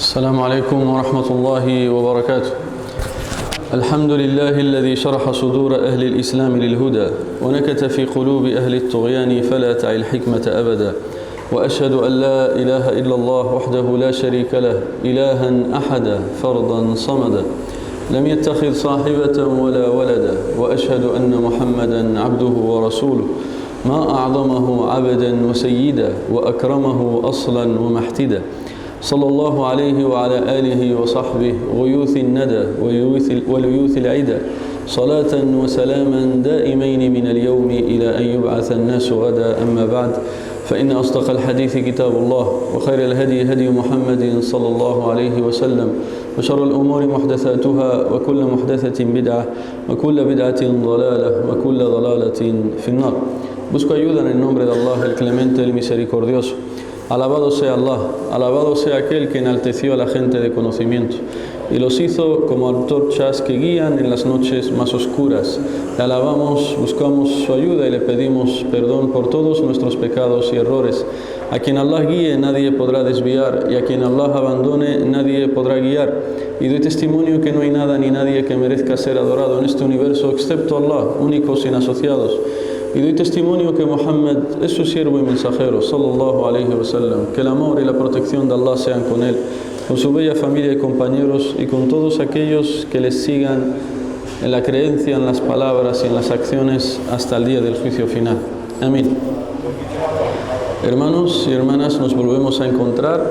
السلام عليكم ورحمة الله وبركاته. الحمد لله الذي شرح صدور أهل الإسلام للهدى ونكت في قلوب أهل الطغيان فلا تعي الحكمة أبدا. وأشهد أن لا إله إلا الله وحده لا شريك له إلها أحدا فردا صمدا لم يتخذ صاحبة ولا ولدا. وأشهد أن محمدا عبده ورسوله ما أعظمه عبدا وسيدا وأكرمه أصلا ومحتدا. صلى الله عليه وعلى آله وصحبه غيوث الندى وليوث العدى صلاة وسلاما دائمين من اليوم إلى أن يبعث الناس غدا. أما بعد، فإن أصدق الحديث كتاب الله وخير الهدي هدي محمد صلى الله عليه وسلم وشر الأمور محدثاتها وكل محدثة بدعة وكل بدعة ضلالة وكل ضلالة في النار. Busco ayuda en el nombre de Allah, el clemente, el misericordioso. Alabado sea Allah, alabado sea aquel que enalteció a la gente de conocimiento y los hizo como antorchas que guían en las noches más oscuras. Le alabamos, buscamos su ayuda y le pedimos perdón por todos nuestros pecados y errores. A quien Allah guíe nadie podrá desviar y a quien Allah abandone nadie podrá guiar. Y doy testimonio que no hay nada ni nadie que merezca ser adorado en este universo excepto Allah, único sin asociados. Y doy testimonio que Muhammad es su siervo y mensajero, sallallahu alayhi wa sallam. Que el amor y la protección de Allah sean con él, con su bella familia y compañeros y con todos aquellos que les sigan en la creencia, en las palabras y en las acciones hasta el día del juicio final. Amén. Hermanos y hermanas, nos volvemos a encontrar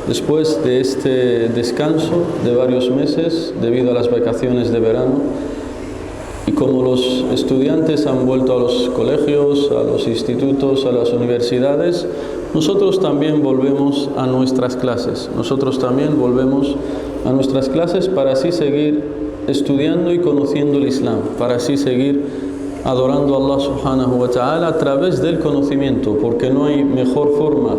después de este descanso de varios meses debido a las vacaciones de verano. Y como los estudiantes han vuelto a los colegios, a los institutos, a las universidades, nosotros también volvemos a nuestras clases. Nosotros también volvemos a nuestras clases para así seguir estudiando y conociendo el Islam, para así seguir adorando a Allah subhanahu wa ta'ala a través del conocimiento, porque no hay mejor forma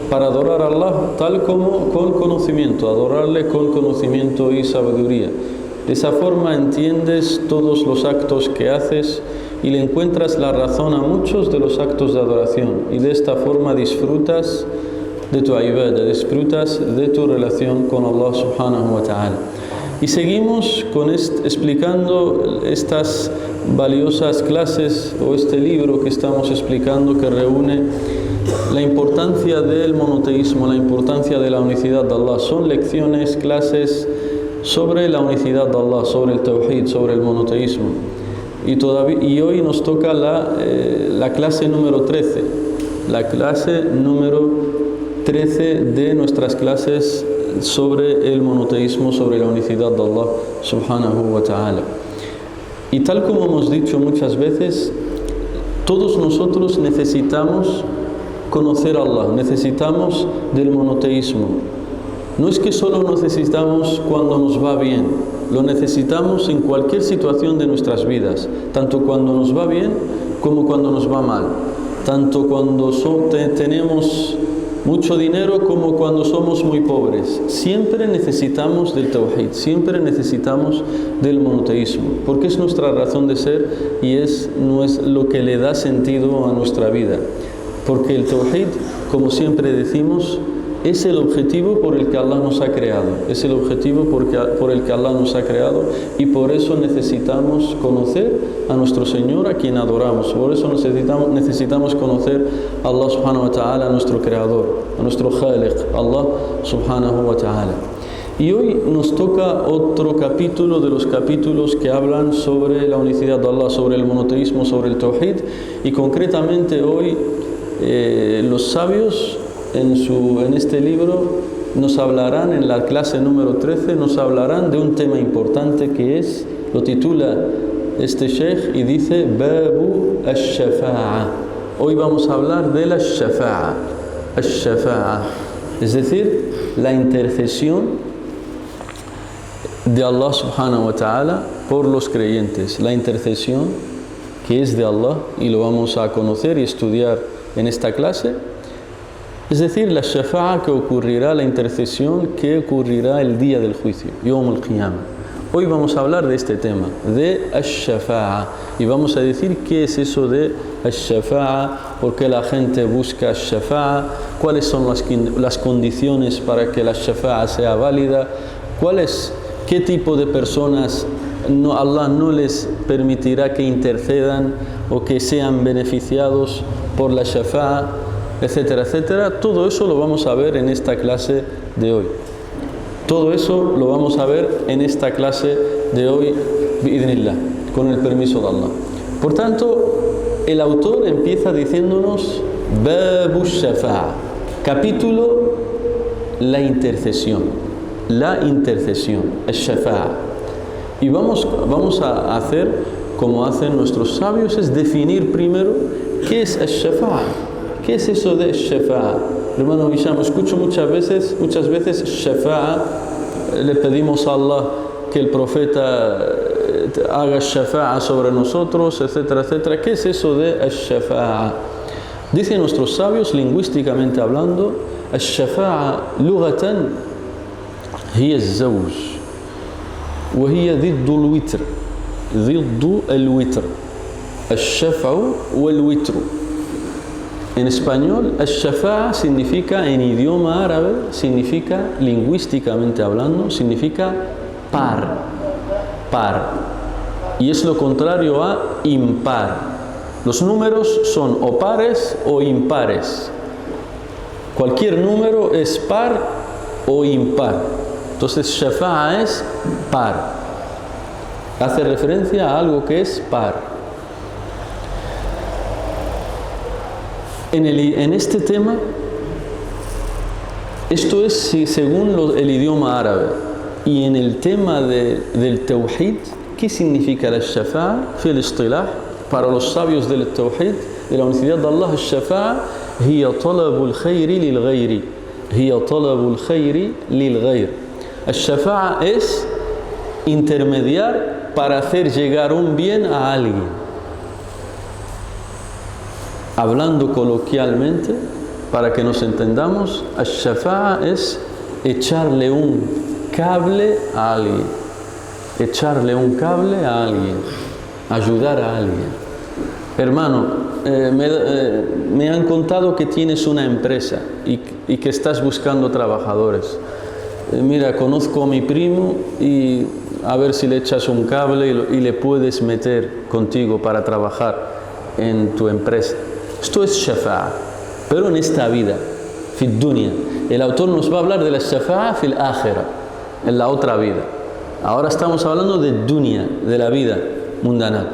para adorar a Allah tal como con conocimiento, adorarle con conocimiento y sabiduría. De esa forma entiendes todos los actos que haces y le encuentras la razón a muchos de los actos de adoración. Y de esta forma disfrutas de tu ibadah, disfrutas de tu relación con Allah subhanahu wa ta'ala. Y seguimos explicando estas valiosas clases o este libro que estamos explicando que reúne la importancia del monoteísmo, la importancia de la unicidad de Allah. Son lecciones, clases sobre la unicidad de Allah, sobre el tawhid, sobre el monoteísmo. Y hoy nos toca la clase número 13, la clase número 13 de nuestras clases sobre el monoteísmo, sobre la unicidad de Allah subhanahu wa ta'ala. Y tal como hemos dicho muchas veces, todos nosotros necesitamos conocer a Allah, necesitamos del monoteísmo. No es que solo necesitamos cuando nos va bien, lo necesitamos en cualquier situación de nuestras vidas, tanto cuando nos va bien como cuando nos va mal, tanto cuando tenemos mucho dinero como cuando somos muy pobres. Siempre necesitamos del tawhid, siempre necesitamos del monoteísmo, porque es nuestra razón de ser y es lo que le da sentido a nuestra vida. Porque el tawhid, como siempre decimos, es el objetivo por el que Allah nos ha creado, es el objetivo por el que Allah nos ha creado y por eso necesitamos conocer a nuestro Señor, a quien adoramos. Por eso necesitamos conocer a Allah subhanahu wa ta'ala, a nuestro creador, a nuestro khaliq, Allah subhanahu wa ta'ala. Y hoy nos toca otro capítulo de los capítulos que hablan sobre la unicidad de Allah, sobre el monoteísmo, sobre el tawhid, y concretamente hoy los sabios en este libro nos hablarán, en la clase número 13, nos hablarán de un tema importante que lo titula este sheikh y dice Babu al-Shafa'a. Hoy vamos a hablar de la Shafa'a, al-Shafa'a, es decir, la intercesión de Allah subhanahu wa ta'ala por los creyentes, la intercesión que es de Allah y lo vamos a conocer y estudiar en esta clase. Es decir, la shafa'a que ocurrirá, la intercesión que ocurrirá el día del juicio, Yawm al-Qiyamah. Hoy vamos a hablar de este tema, de al-shafa'a, y vamos a decir qué es eso de al-shafa'a por qué la gente busca shafa'a, cuáles son las condiciones para que la shafa'a sea válida, qué tipo de personas Allah no les permitirá que intercedan o que sean beneficiados por la shafa'a, etcétera, etcétera. Todo eso lo vamos a ver en esta clase de hoy. Todo eso lo vamos a ver en esta clase de hoy, bi'idhnillah, con el permiso de Allah. Por tanto, el autor empieza diciéndonos Babu Shafa'a, capítulo la intercesión, el Shafa'a. Y vamos a hacer como hacen nuestros sabios, es definir primero qué es el Shafa'a, qué es eso de Shafa'a. Hermano Hisham, escucho muchas veces Shafa'a, le pedimos a Allah que el profeta haga Shafa'a sobre nosotros, etcétera, etcétera. ¿Qué es eso de Shafa'a? Dicen nuestros sabios, lingüísticamente hablando, Shafa'a lughatan hiya az-zawj wa hiya ضد الوتر ضد الوتر الشفع والوتر. En español, al-shafa'a significa, en idioma árabe, significa, lingüísticamente hablando, significa par. Y es lo contrario a impar. Los números son o pares o impares. Cualquier número es par o impar. Entonces, shafa'a es par. Hace referencia a algo que es par. En este tema, esto es según el idioma árabe. Y en el tema del tawhid, ¿qué significa la shafa'a? Fi al-istilah, para los sabios del tawhid, de la unicidad de Allah, el shafa'a hiya talabul khayri lil ghayri. Hiya talabul khayri lil ghayr. El shafa'a es intermediar para hacer llegar un bien a alguien. Hablando coloquialmente, para que nos entendamos, al-shafa'a es echarle un cable a alguien. Echarle un cable a alguien. Ayudar a alguien. Hermano, me han contado que tienes una empresa y que estás buscando trabajadores. Mira, conozco a mi primo y a ver si le echas un cable y le puedes meter contigo para trabajar en tu empresa. Esto es shafa'a, pero en esta vida, fil dunya. El autor nos va a hablar de la shafa'a fil akhira, en la otra vida. Ahora estamos hablando de dunya, de la vida mundana.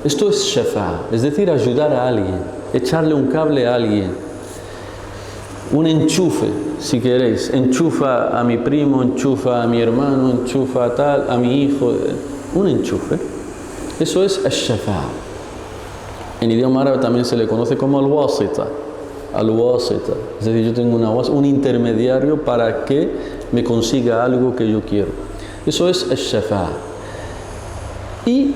Esto es shafa'a, es decir, ayudar a alguien, echarle un cable a alguien. Un enchufe, si queréis. Enchufa a mi primo, enchufa a mi hermano, enchufa a tal, a mi hijo. Un enchufe. Eso es al-shafa'a. En idioma árabe también se le conoce como al-wasita. Al-wasita. Es decir, yo tengo un intermediario para que me consiga algo que yo quiero. Eso es al-shafa'a. Y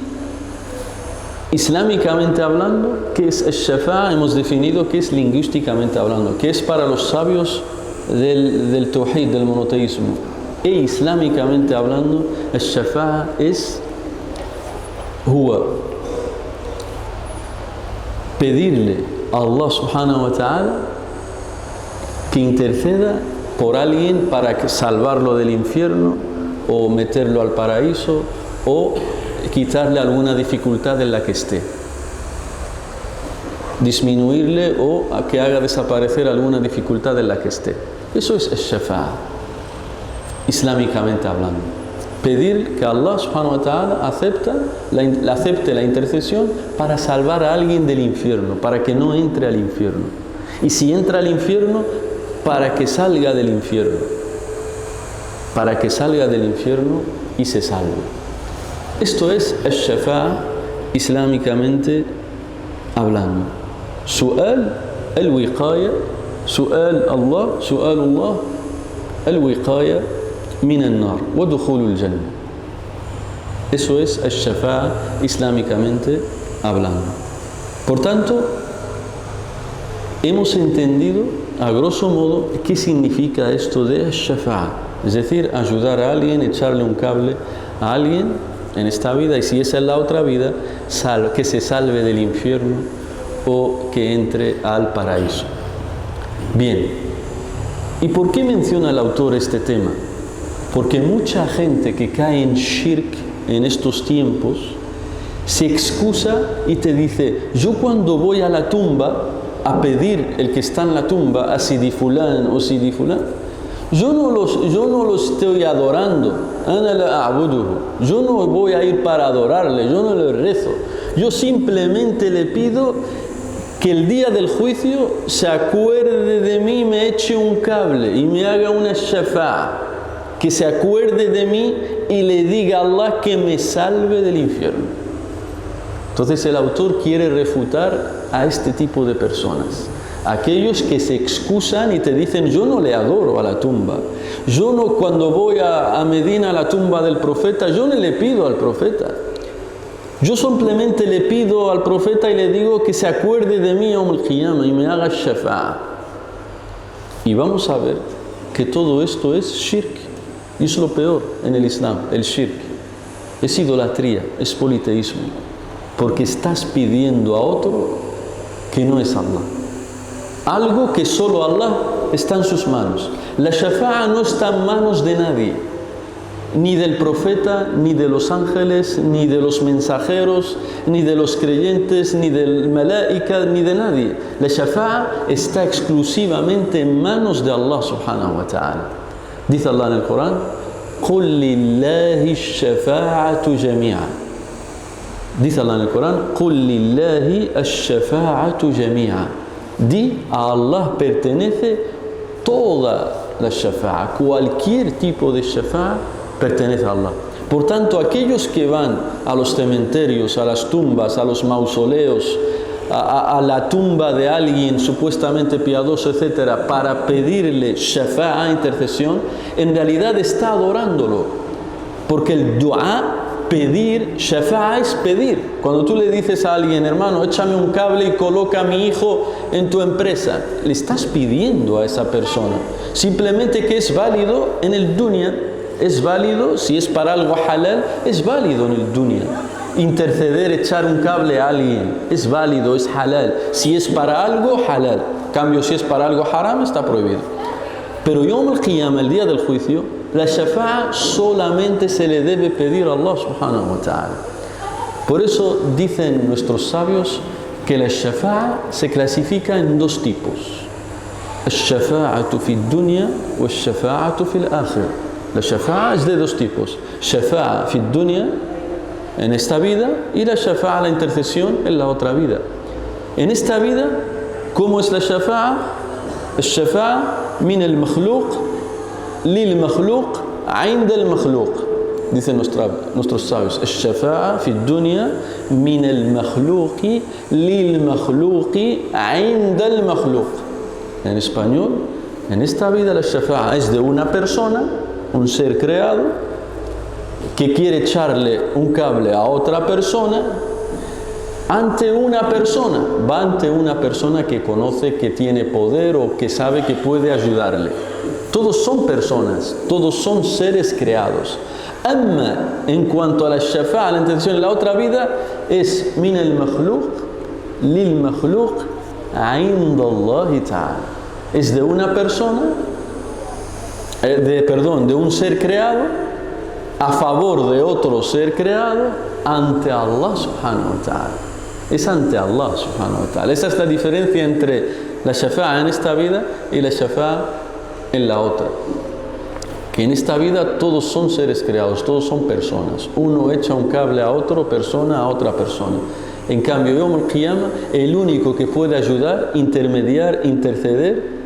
islámicamente hablando, ¿qué es al-shafa'a? Hemos definido que es lingüísticamente hablando, que es para los sabios del tawhid, del monoteísmo. E islámicamente hablando, al-shafa'a es huwa, pedirle a Allah subhanahu wa ta'ala que interceda por alguien para salvarlo del infierno o meterlo al paraíso o quitarle alguna dificultad en la que esté, disminuirle o a que haga desaparecer alguna dificultad en la que esté. Eso es al-shafa'a, islámicamente hablando. Pedir que Allah subhanahu wa ta'ala acepte la intercesión para salvar a alguien del infierno, para que no entre al infierno. Y si entra al infierno, para que salga del infierno. Para que salga del infierno y se salve. Esto es al-shafa'a islámicamente hablando. Su'al al-wiqaya, su'al Allah, al-wiqaya min al-nar wa dukhul al-jannah. Eso es al-shafa'a islámicamente hablando. Por tanto, hemos entendido a grosso modo qué significa esto de al-shafa'a, es decir, ayudar a alguien, echarle un cable a alguien en esta vida, y si es en la otra vida, que se salve del infierno o que entre al paraíso. Bien, ¿y por qué menciona el autor este tema? Porque mucha gente que cae en shirk en estos tiempos se excusa y te dice: yo cuando voy a la tumba a pedir el que está en la tumba, a Sidi Fulán o Sidi Fulán, yo no lo estoy adorando, yo no voy a ir para adorarle, yo no le rezo, yo simplemente le pido que el día del juicio se acuerde de mí, me eche un cable y me haga una shafa'a, que se acuerde de mí y le diga a Allah que me salve del infierno. Entonces el autor quiere refutar a este tipo de personas, aquellos que se excusan y te dicen: yo no le adoro a la tumba, yo no, cuando voy a Medina a la tumba del profeta, yo no le pido al profeta, yo simplemente le pido al profeta y le digo que se acuerde de mí Yawm al-Qiyamah y me haga shafa'a. Y vamos a ver que todo esto es shirk, y es lo peor en el Islam, el shirk. Es idolatría, es politeísmo, porque estás pidiendo a otro que no es Allah, algo que solo Allah está en sus manos. La shafa'a no está en manos de nadie, ni del profeta, ni de los ángeles, ni de los mensajeros, ni de los creyentes, ni del malaika, ni de nadie. La shafa'a está exclusivamente en manos de Allah subhanahu wa ta'ala. Dice Allah en el Corán: قُلْ لِلَّهِ الشَّفَاعَةُ جَمِيعًا. Dice Allah en el Corán: قُلْ لِلَّهِ الشَّفَاعَةُ جَمِيعًا. Di, a Allah pertenece toda la shafa'a, cualquier tipo de shafa'a pertenece a Allah. Por tanto, aquellos que van a los cementerios, a las tumbas, a los mausoleos, a la tumba de alguien supuestamente piadoso, etc., para pedirle shafa'a, intercesión, en realidad está adorándolo, porque el dua, pedir, shafa'a es pedir. Cuando tú le dices a alguien: hermano, échame un cable y coloca a mi hijo en tu empresa, le estás pidiendo a esa persona. Simplemente que es válido en el dunya, es válido si es para algo halal, es válido en el dunya. Interceder, echar un cable a alguien, es válido, es halal. Si es para algo, halal. Cambio, si es para algo haram, está prohibido. Pero Yawm al-Qiyamah, el día del juicio, la shafa'a solamente se le debe pedir a Allah subhanahu wa ta'ala. Por eso dicen nuestros sabios que la shafa'a se clasifica en dos tipos: el-shafa'atu fi dunya o el-shafa'atu fi al-akhir. La shafa'a es de dos tipos: shafa'a fi dunya, en esta vida, y la shafa'a, la intercesión, en la otra vida. En esta vida, ¿cómo es la shafa'a? El-shafa'a min al-makhluq للمخلوق عند المخلوق. Dicen nuestros sabios: الشفاعة في الدنيا من المخلوق للمخلوق عند المخلوق. En español, en esta vida la shafa'a es de una persona, un ser creado, que quiere echarle un cable a otra persona, ante una persona, va ante una persona que conoce, que tiene poder o que sabe que puede ayudarle. Todos son personas, todos son seres creados. Amma, en cuanto a la shafa'a, la intercesión en la otra vida, es min al-makhluq lil-makhluq inda Allah ta'ala. Es de una persona, de un ser creado a favor de otro ser creado ante Allah subhanahu wa ta'ala. Es ante Allah subhanahu wa ta'ala. Esa es la diferencia entre la shafa'a en esta vida y la shafa'a en la otra. Que en esta vida todos son seres creados, todos son personas. Uno echa un cable a otra persona, a otra persona. En cambio, Yawm al-Qiyamah, el único que puede ayudar, intermediar, interceder,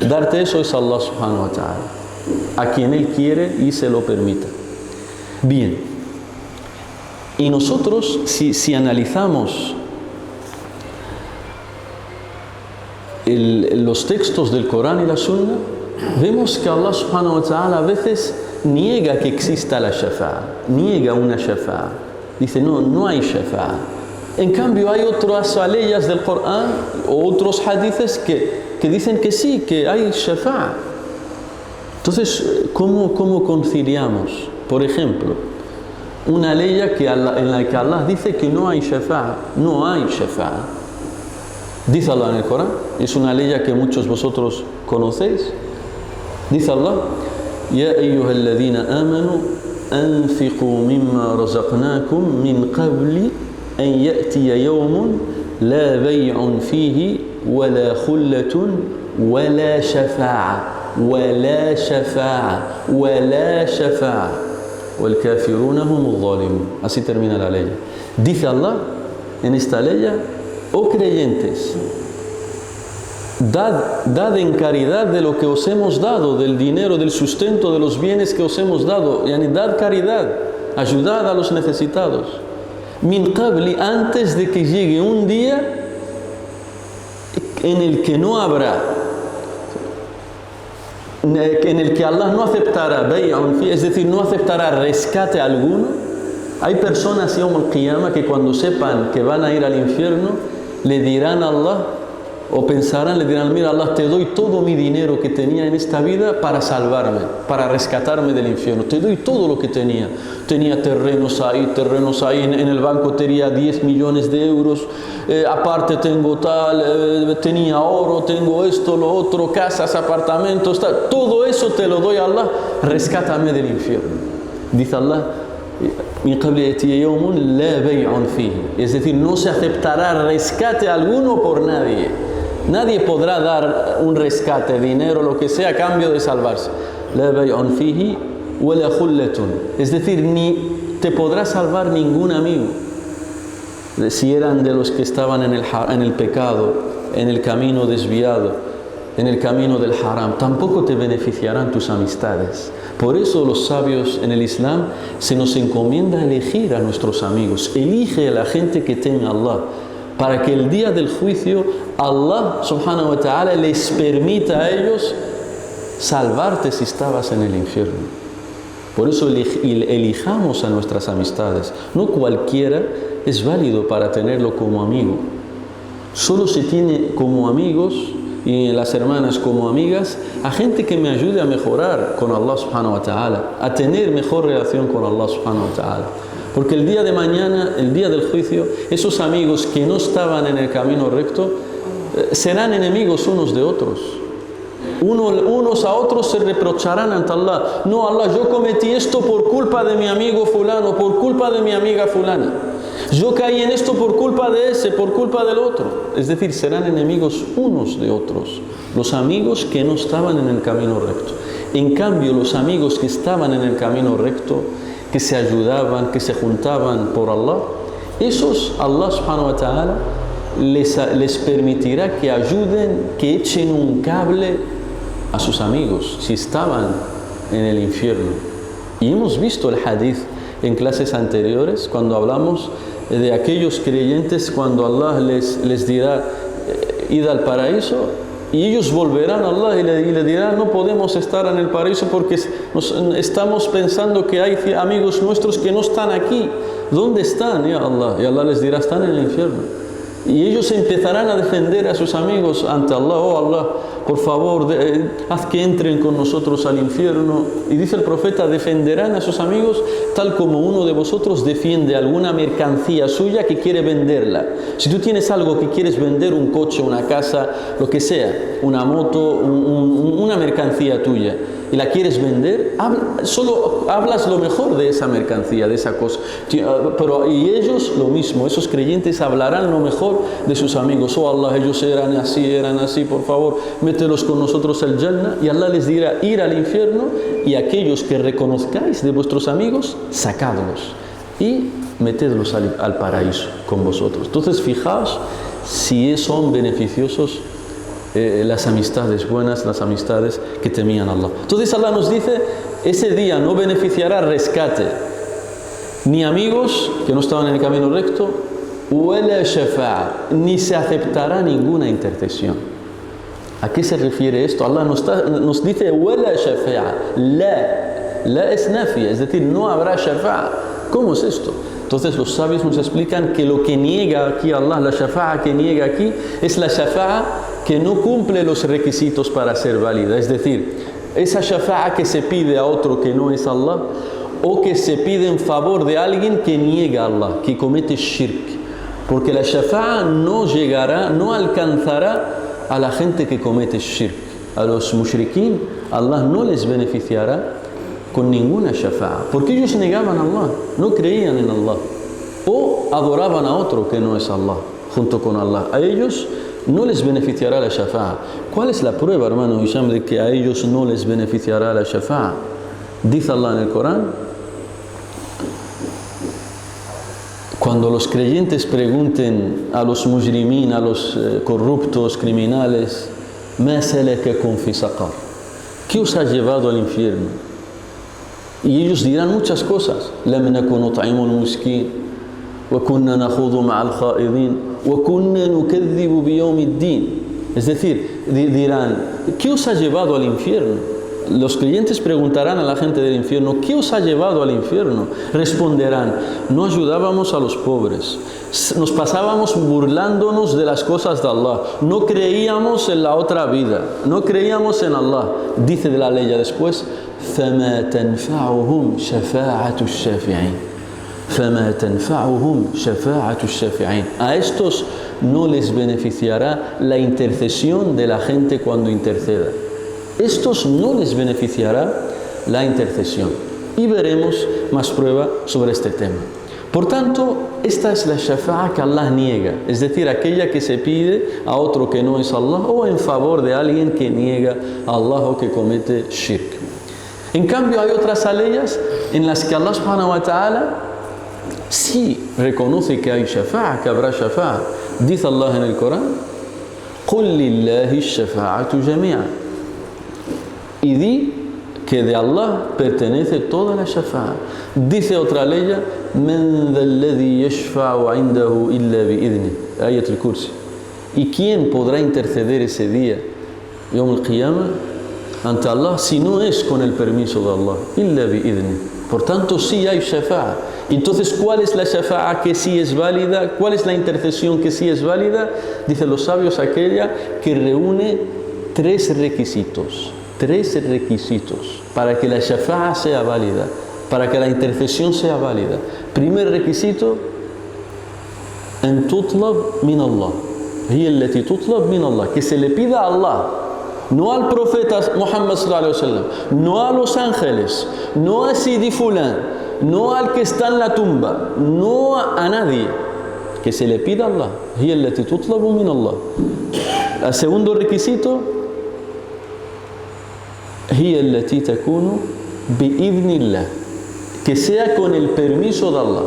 darte eso es Allah subhanahu wa ta'ala, a quien Él quiere y se lo permita. Bien, y nosotros si analizamos los textos del Corán y la Sunna, vemos que Allah subhanahu wa ta'ala a veces niega que exista la shafa'a, niega una shafa'a, dice no hay shafa'a. En cambio hay otras aleyas del Corán o otros hadithes que dicen que sí, que hay shafa'a. Entonces, ¿cómo conciliamos? Por ejemplo, una ley en la que Allah dice que no hay shafa'a, no hay shafa'a. Dice Allah en el Corán, es una ley que muchos vosotros conocéis. Dice Allah: Ya ayyuhalladhina amanu anfiqu mimma razaqnakum min qabli an ya'tiya yawmun la bay'un fihi wala khullatun wala shafa'a wala shafa'a wala shafa'a wal kafiruna humuz zalimun. Así termina la ley. Dice Allah en esta ley: oh creyentes, dad en caridad de lo que os hemos dado, del dinero, del sustento, de los bienes que os hemos dado. Yani, dad caridad, ayudad a los necesitados. Min qabli, antes de que llegue un día en el que no habrá, en el que Allah no aceptará bay'un fi, es decir, no aceptará rescate alguno. Hay personas yawm al-qiyamah que cuando sepan que van a ir al infierno, le dirán a Allah, o pensarán, le dirán: mira Allah, te doy todo mi dinero que tenía en esta vida para salvarme, para rescatarme del infierno. Te doy todo lo que tenía. Tenía terrenos ahí, en el banco tenía 10 millones de euros, aparte tengo tal, tenía oro, tengo esto, lo otro, casas, apartamentos, tal. Todo eso te lo doy a Allah, rescátame del infierno. Dice Allah: es decir, no se aceptará rescate alguno por nadie. Nadie podrá dar un rescate, dinero, lo que sea, a cambio de salvarse. Es decir, ni te podrá salvar ningún amigo. Si eran de los que estaban en el pecado, en el camino desviado, en el camino del haram, tampoco te beneficiarán tus amistades. Por eso los sabios en el Islam se nos encomienda elegir a nuestros amigos. Elige a la gente que teme a Allah, para que el día del juicio Allah subhanahu wa ta'ala les permita a ellos salvarte si estabas en el infierno. Por eso elijamos a nuestras amistades. No cualquiera es válido para tenerlo como amigo. Solo se tiene como amigos, y las hermanas como amigas, a gente que me ayude a mejorar con Allah subhanahu wa ta'ala, a tener mejor relación con Allah subhanahu wa ta'ala. Porque el día de mañana, el día del juicio, esos amigos que no estaban en el camino recto serán enemigos unos de otros. Unos a otros se reprocharán ante Allah: no, Allah, yo cometí esto por culpa de mi amigo fulano, por culpa de mi amiga fulana. Yo caí en esto por culpa de ese, por culpa del otro. Es decir, serán enemigos unos de otros, los amigos que no estaban en el camino recto. En cambio, los amigos que estaban en el camino recto, que se ayudaban, que se juntaban por Allah, esos Allah subhanahu wa ta'ala les permitirá que ayuden, que echen un cable a sus amigos si estaban en el infierno. Y hemos visto el hadith en clases anteriores, cuando hablamos de aquellos creyentes, cuando Allah les dirá: id al paraíso, y ellos volverán a Allah y le dirán: no podemos estar en el paraíso porque estamos pensando que hay amigos nuestros que no están aquí. ¿Dónde están, ya Allah? Y Allah les dirá: están en el infierno. Y ellos empezarán a defender a sus amigos ante Allah: oh Allah, por favor, haz que entren con nosotros al infierno. Y dice el profeta: defenderán a sus amigos tal como uno de vosotros defiende alguna mercancía suya que quiere venderla. Si tú tienes algo que quieres vender, un coche, una casa, lo que sea, una moto, una mercancía tuya, y la quieres vender, solo hablas lo mejor de esa mercancía, de esa cosa. Y ellos lo mismo, esos creyentes hablarán lo mejor de sus amigos: oh Allah, ellos eran así, por favor, mételos con nosotros al Jannah. Y Allah les dirá: ir al infierno, y aquellos que reconozcáis de vuestros amigos, sacadlos y metedlos al paraíso con vosotros. Entonces, fijaos si son beneficiosos las amistades buenas, las amistades que temían a Allah. Entonces Allah nos dice: ese día no beneficiará rescate ni amigos que no estaban en el camino recto, wala shafa'a, ni se aceptará ninguna intercesión. ¿A qué se refiere esto? Allah nos dice wala shafa'a, la es nafia, es decir, no habrá shafa'a. ¿Cómo es esto? Entonces los sabios nos explican que lo que niega aquí Allah, la shafa'a que niega aquí, es la shafa'a que no cumple los requisitos para ser válida. Es decir, esa shafa'a que se pide a otro que no es Allah, o que se pide en favor de alguien que niega a Allah, que comete shirk, Porque la shafa'a no llegará, no alcanzará a la gente que comete shirk. A los mushrikín, Allah no les beneficiará con ninguna shafa'a. Porque ellos negaban a Allah, no creían en Allah. O adoraban a otro que no es Allah, junto con Allah. A ellos no les beneficiará la shafa'a. ¿Cuál es la prueba, hermano Hisham, de que a ellos no les beneficiará la shafa'a? Dice Allah en el Corán, cuando los creyentes pregunten a los mujrimín, a los corruptos, criminales, ¿Ma salakakum fi saqar? ¿Qué os ha llevado al infierno? Y ellos dirán muchas cosas. لم نكن نطعم المسكين وكنا نخوض مع الخائضين وكنا نكذب بيوم الدين. Es decir, dirán, ¿qué os ha llevado al infierno? Los creyentes preguntarán a la gente del infierno, ¿qué os ha llevado al infierno? Responderán, no ayudábamos a los pobres, nos pasábamos burlándonos de las cosas de Allah, no creíamos en la otra vida, no creíamos en Allah. Dice de la ley después, فَمَا تَنْفَعُهُمْ شَفَاعَةُ الشَّافِعِينَ فَمَا تَنْفَعُهُمْ شَفَاعَةُ الشَّافِعِينَ. A estos no les beneficiará la intercesión de la gente cuando interceda. Estos no les beneficiará la intercesión. Y veremos más prueba sobre este tema. Por tanto, esta es la shafa'a que Allah niega, es decir, aquella que se pide a otro que no es Allah o en favor de alguien que niega a Allah o que comete shirk. En cambio, hay otras aleyas en las que Allah subhanahu wa ta'ala sí reconoce que hay shafa'a, que habrá shafa'a. Dice Allah en el Corán, قُلْ لِلَّهِ الشَّفَاعَةُ جَمِيعًا. Y di que de Allah pertenece toda la shafa'a. Dice otra ley, مَنْ ذَا الَّذِي يَشْفَعُ عِنْدَهُ إِلَّا بِإِذْنِهِ. Ayat al-Kursi. ¿Y quién podrá interceder ese día, Yom al-Qiyamah, ante Allah, si no es con el permiso de Allah? إِلَّا بِإِذْنِهِ. Por tanto, sí hay shafa'a. Entonces, ¿cuál es la shafa'a que sí es válida? ¿Cuál es la intercesión que sí es válida? Dicen los sabios, aquella que reúne tres requisitos para que la shafa'a sea válida, para que la intercesión sea válida. Primer requisito, en tutlab min Allah, hiya allati tutlab min Allah, que se le pida a Allah, no al profeta Muhammad sallallahu alaihi wasallam, no a los ángeles, no a Sidi Fulán, no al que está en la tumba, no a nadie, que se le pida a Allah, hiya allati tutlab min Allah. El segundo requisito, هي التي تكون بإذن الله, que sea con el permiso de Allah,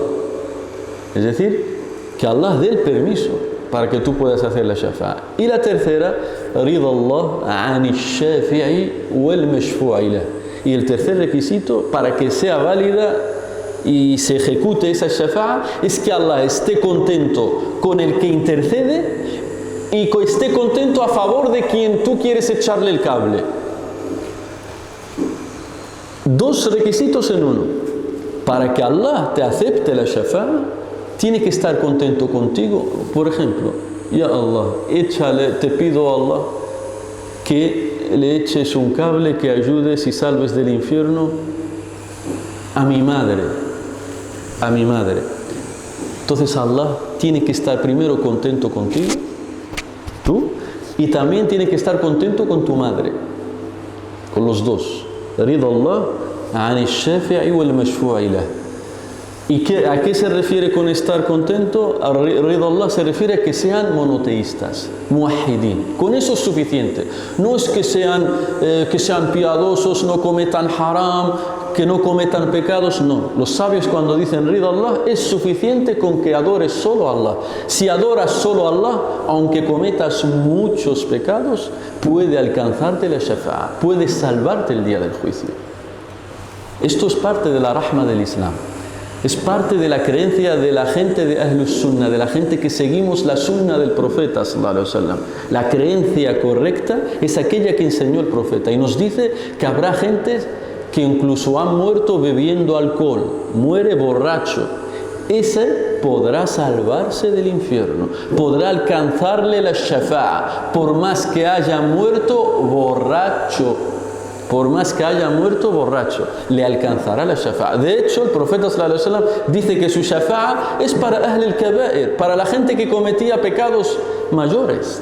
es decir, que Allah dé el permiso para que tú puedas hacer la shafa'a. Y la tercera, رضا الله عن الشافع والمشفوع له. Y el tercer requisito para que sea válida y se ejecute esa shafa'a es que Allah esté contento con el que intercede y que esté contento a favor de quien tú quieres echarle el cable. Dos requisitos en uno. Para que Allah te acepte la shafa'a, tiene que estar contento contigo. Por ejemplo, ya Allah, te pido a Allah que le eches un cable que ayudes y salves del infierno a mi madre. Entonces Allah tiene que estar primero contento contigo, tú, y también tiene que estar contento con tu madre, con los dos. رضا الله عن الشافع والمشفوع له. ¿Y a qué se refiere con estar contento? A رضا Allah se refiere a que sean monoteístas, muwahhidin. Con eso es suficiente. No es que sean piadosos, no cometan haram, que no cometan pecados, no. Los sabios cuando dicen رضا Allah es suficiente con que adores solo a Allah. Si adoras solo a Allah, aunque cometas muchos pecados, puede alcanzarte la shafa'a, puede salvarte el día del juicio. Esto es parte de la rahma del Islam. Es parte de la creencia de la gente de Ahlus Sunnah, de la gente que seguimos la Sunnah del profeta sallallahu alaihi wasallam. La creencia correcta es aquella que enseñó el profeta y nos dice que habrá gente que incluso han muerto bebiendo alcohol, muere borracho. Ese podrá salvarse del infierno, podrá alcanzarle la shafa'a, por más que haya muerto borracho. por más que haya muerto borracho, le alcanzará la shafa'a. De hecho, el profeta sallallahu alaihi wasallam dice que su shafa'a es para ahl al-kaba'ir, para la gente que cometía pecados mayores.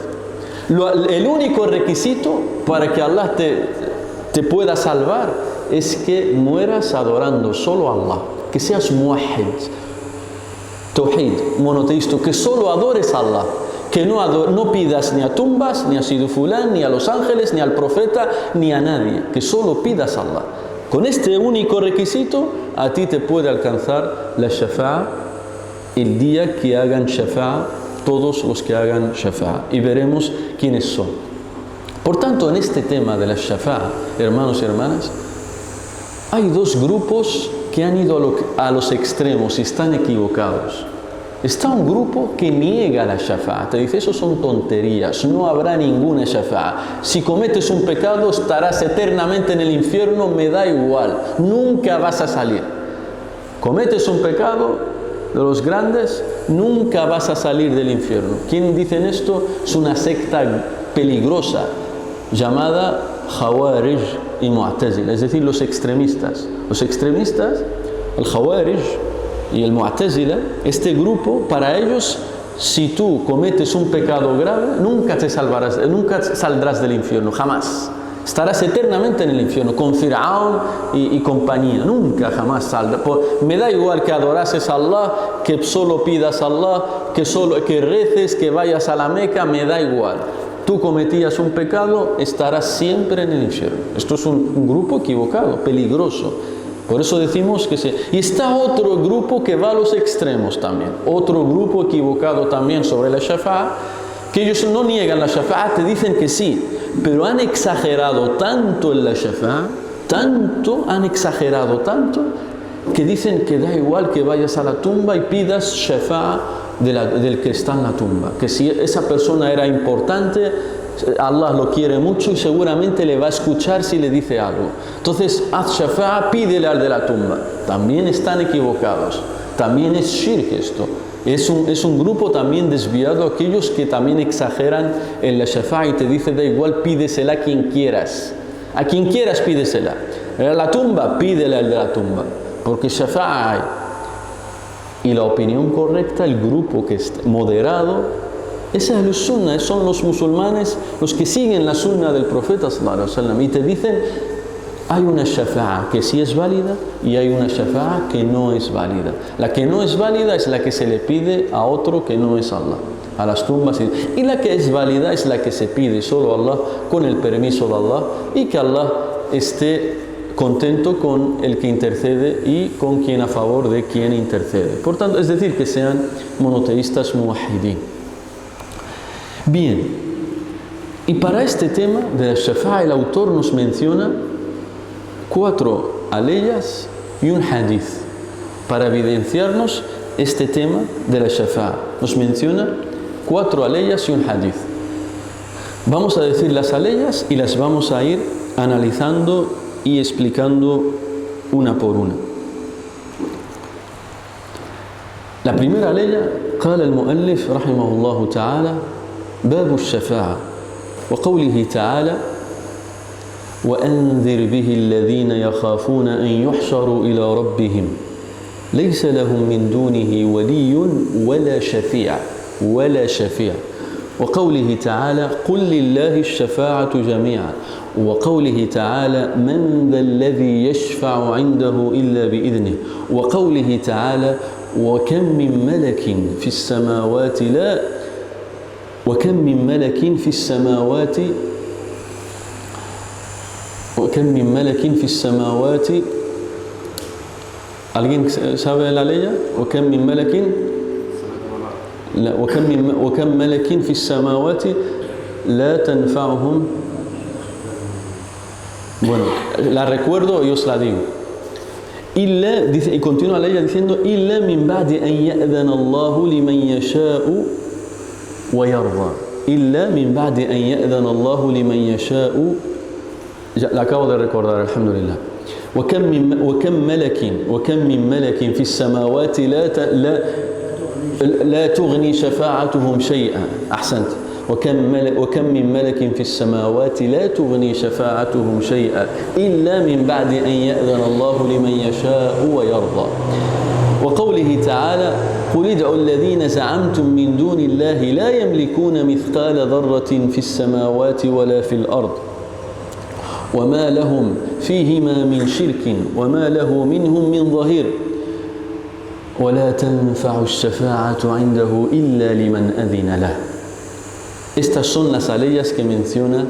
El único requisito para que Allah te pueda salvar es que mueras adorando solo a Allah, que seas muwahhid, tawhid, monoteísta, que solo adores a Allah, que no pidas ni a tumbas, ni a Sidu Fulán, ni a los ángeles, ni al profeta, ni a nadie, que solo pidas a Allah. Con este único requisito, a ti te puede alcanzar la shafa'a el día que hagan shafa'a, todos los que hagan shafa'a. Y veremos quiénes son. Por tanto, en este tema de la shafa'a, hermanos y hermanas, hay dos grupos que han ido a los extremos y están equivocados. Está un grupo que niega la shafa'a, te dice, eso son tonterías, no habrá ninguna shafa'a. Si cometes un pecado estarás eternamente en el infierno, me da igual, nunca vas a salir. Cometes un pecado de los grandes, nunca vas a salir del infierno. ¿Quién dice esto? Es una secta peligrosa llamada Khawarij y Mu'tazila, es decir, los extremistas. Los extremistas, el Khawarij y el Mu'tazila, este grupo, para ellos, si tú cometes un pecado grave, nunca saldrás del infierno, jamás. Estarás eternamente en el infierno, con Fir'aun y compañía. Nunca, jamás saldrás. Me da igual que adorases a Allah, que solo pidas a Allah, que reces, que vayas a la Meca, me da igual. Tú cometías un pecado, estarás siempre en el infierno. Esto es un grupo equivocado, peligroso. Por eso decimos que Y está otro grupo que va a los extremos también. Otro grupo equivocado también sobre la shafa'a, que ellos no niegan la shafa'a, te dicen que sí, pero han exagerado tanto en la shafa'a, han exagerado tanto, que dicen que da igual que vayas a la tumba y pidas shafa'a del que está en la tumba. Que si esa persona era importante, Allah lo quiere mucho y seguramente le va a escuchar si le dice algo. Entonces, haz shafa'a, pídele al de la tumba. También están equivocados. También es shirk esto. Es un grupo también desviado, aquellos que también exageran en la shafa'a y te dice, da igual, pídesela a quien quieras. A quien quieras pídesela. A la tumba, pídele al de la tumba. Porque shafa'a hay. Y la opinión correcta, el grupo que es moderado, es el sunnah, son los musulmanes, los que siguen la sunnah del profeta sallallahu alaihi wasallam, y te dicen, hay una shafa'a que sí es válida y hay una shafa'a que no es válida. La que no es válida es la que se le pide a otro que no es Allah, a las tumbas, y la que es válida es la que se pide solo a Allah, con el permiso de Allah, y que Allah esté contento con el que intercede y con quien a favor de quien intercede. Por tanto, es decir, que sean monoteístas muwahhidin. Bien, y para este tema de la shafa'a, el autor nos menciona 4 aleyas y un hadith para evidenciarnos este tema de la shafa'a. Nos menciona 4 aleyas y un hadith. Vamos a decir las aleyas y las vamos a ir analizando y explicando una por una. La primera aleya, قال المؤلف رحمه الله تعالى باب الشفاعة وقوله تعالى وأنذر به الذين يخافون أن يحشروا إلى ربهم ليس لهم من دونه ولي ولا شفيع وقوله تعالى قل لله الشفاعة جميعا وقوله تعالى من ذا الذي يشفع عنده إلا بإذنه وقوله تعالى وكم من ملك في السماوات وكم من ملك في السماوات ¿Alguien sabe la ley? وكم من ملك وكم ملك في السماوات لا تنفعهم. Bueno, la recuerdo y os la digo. Dice, y continúa la ley diciendo إلا من بعد أن يأذن الله لمن يشاء ويرضى. إلا من بعد أن يأذن الله لمن يشاء. Ya, la acabo de recordar, alhamdulillah. وكم من ملك في السماوات لا تغني شفاعتهم شيئا. أحسنت. وكم من ملك في السماوات لا تغني شفاعتهم شيئا إلا من بعد أن يأذن الله لمن يشاء ويرضى. وقوله تعالى قل ادعوا الذين زعمتم من دون الله لا يملكون مثقال ذرة في السماوات ولا في الأرض وما لهم فيهما من شرك وما له منهم من ظهير ولا تنفع الشفاعة عنده إلا لمن أذن له. Estas son las aleyas que menciona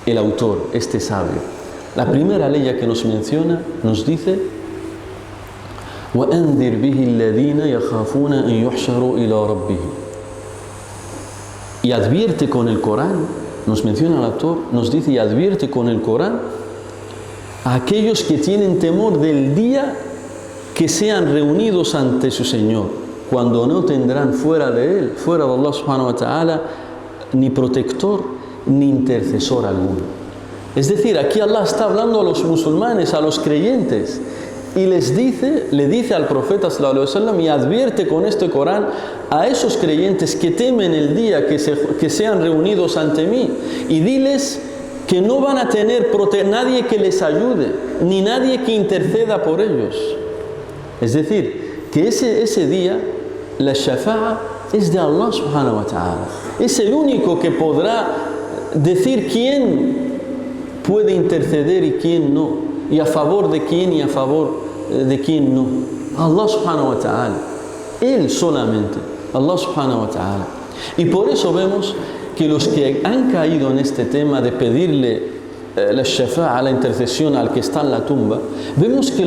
el autor, este sabio. La primera aleya que nos menciona nos dice وَأَنذِرْ بِهِ الَّذِينَ يَخَافُونَ أَنْ يُحْشَرُوا إِلَى رَبِّهِمْ. Y advierte con el Corán, nos menciona el autor, nos dice y advierte con el Corán a aquellos que tienen temor del día que sean reunidos ante su Señor, cuando no tendrán fuera de Él, fuera de Allah subhanahu wa ta'ala, ni protector ni intercesor alguno. Es decir, aquí Allah está hablando a los musulmanes, a los creyentes, y le dice al profeta sallallahu alaihi wasallam y advierte con este Corán a esos creyentes que temen el día que sean reunidos ante mí, y diles que no van a tener nadie que les ayude, ni nadie que interceda por ellos. Es decir, que ese día la shafa'a es de Allah subhanahu wa ta'ala. Es el único que podrá decir quién puede interceder y quién no, y a favor de quién y a favor de quién no. Allah subhanahu wa ta'ala. Él solamente. Allah subhanahu wa ta'ala. Y por eso vemos que los que han caído en este tema de pedirle la shafa'a, la intercesión al que está en la tumba, vemos que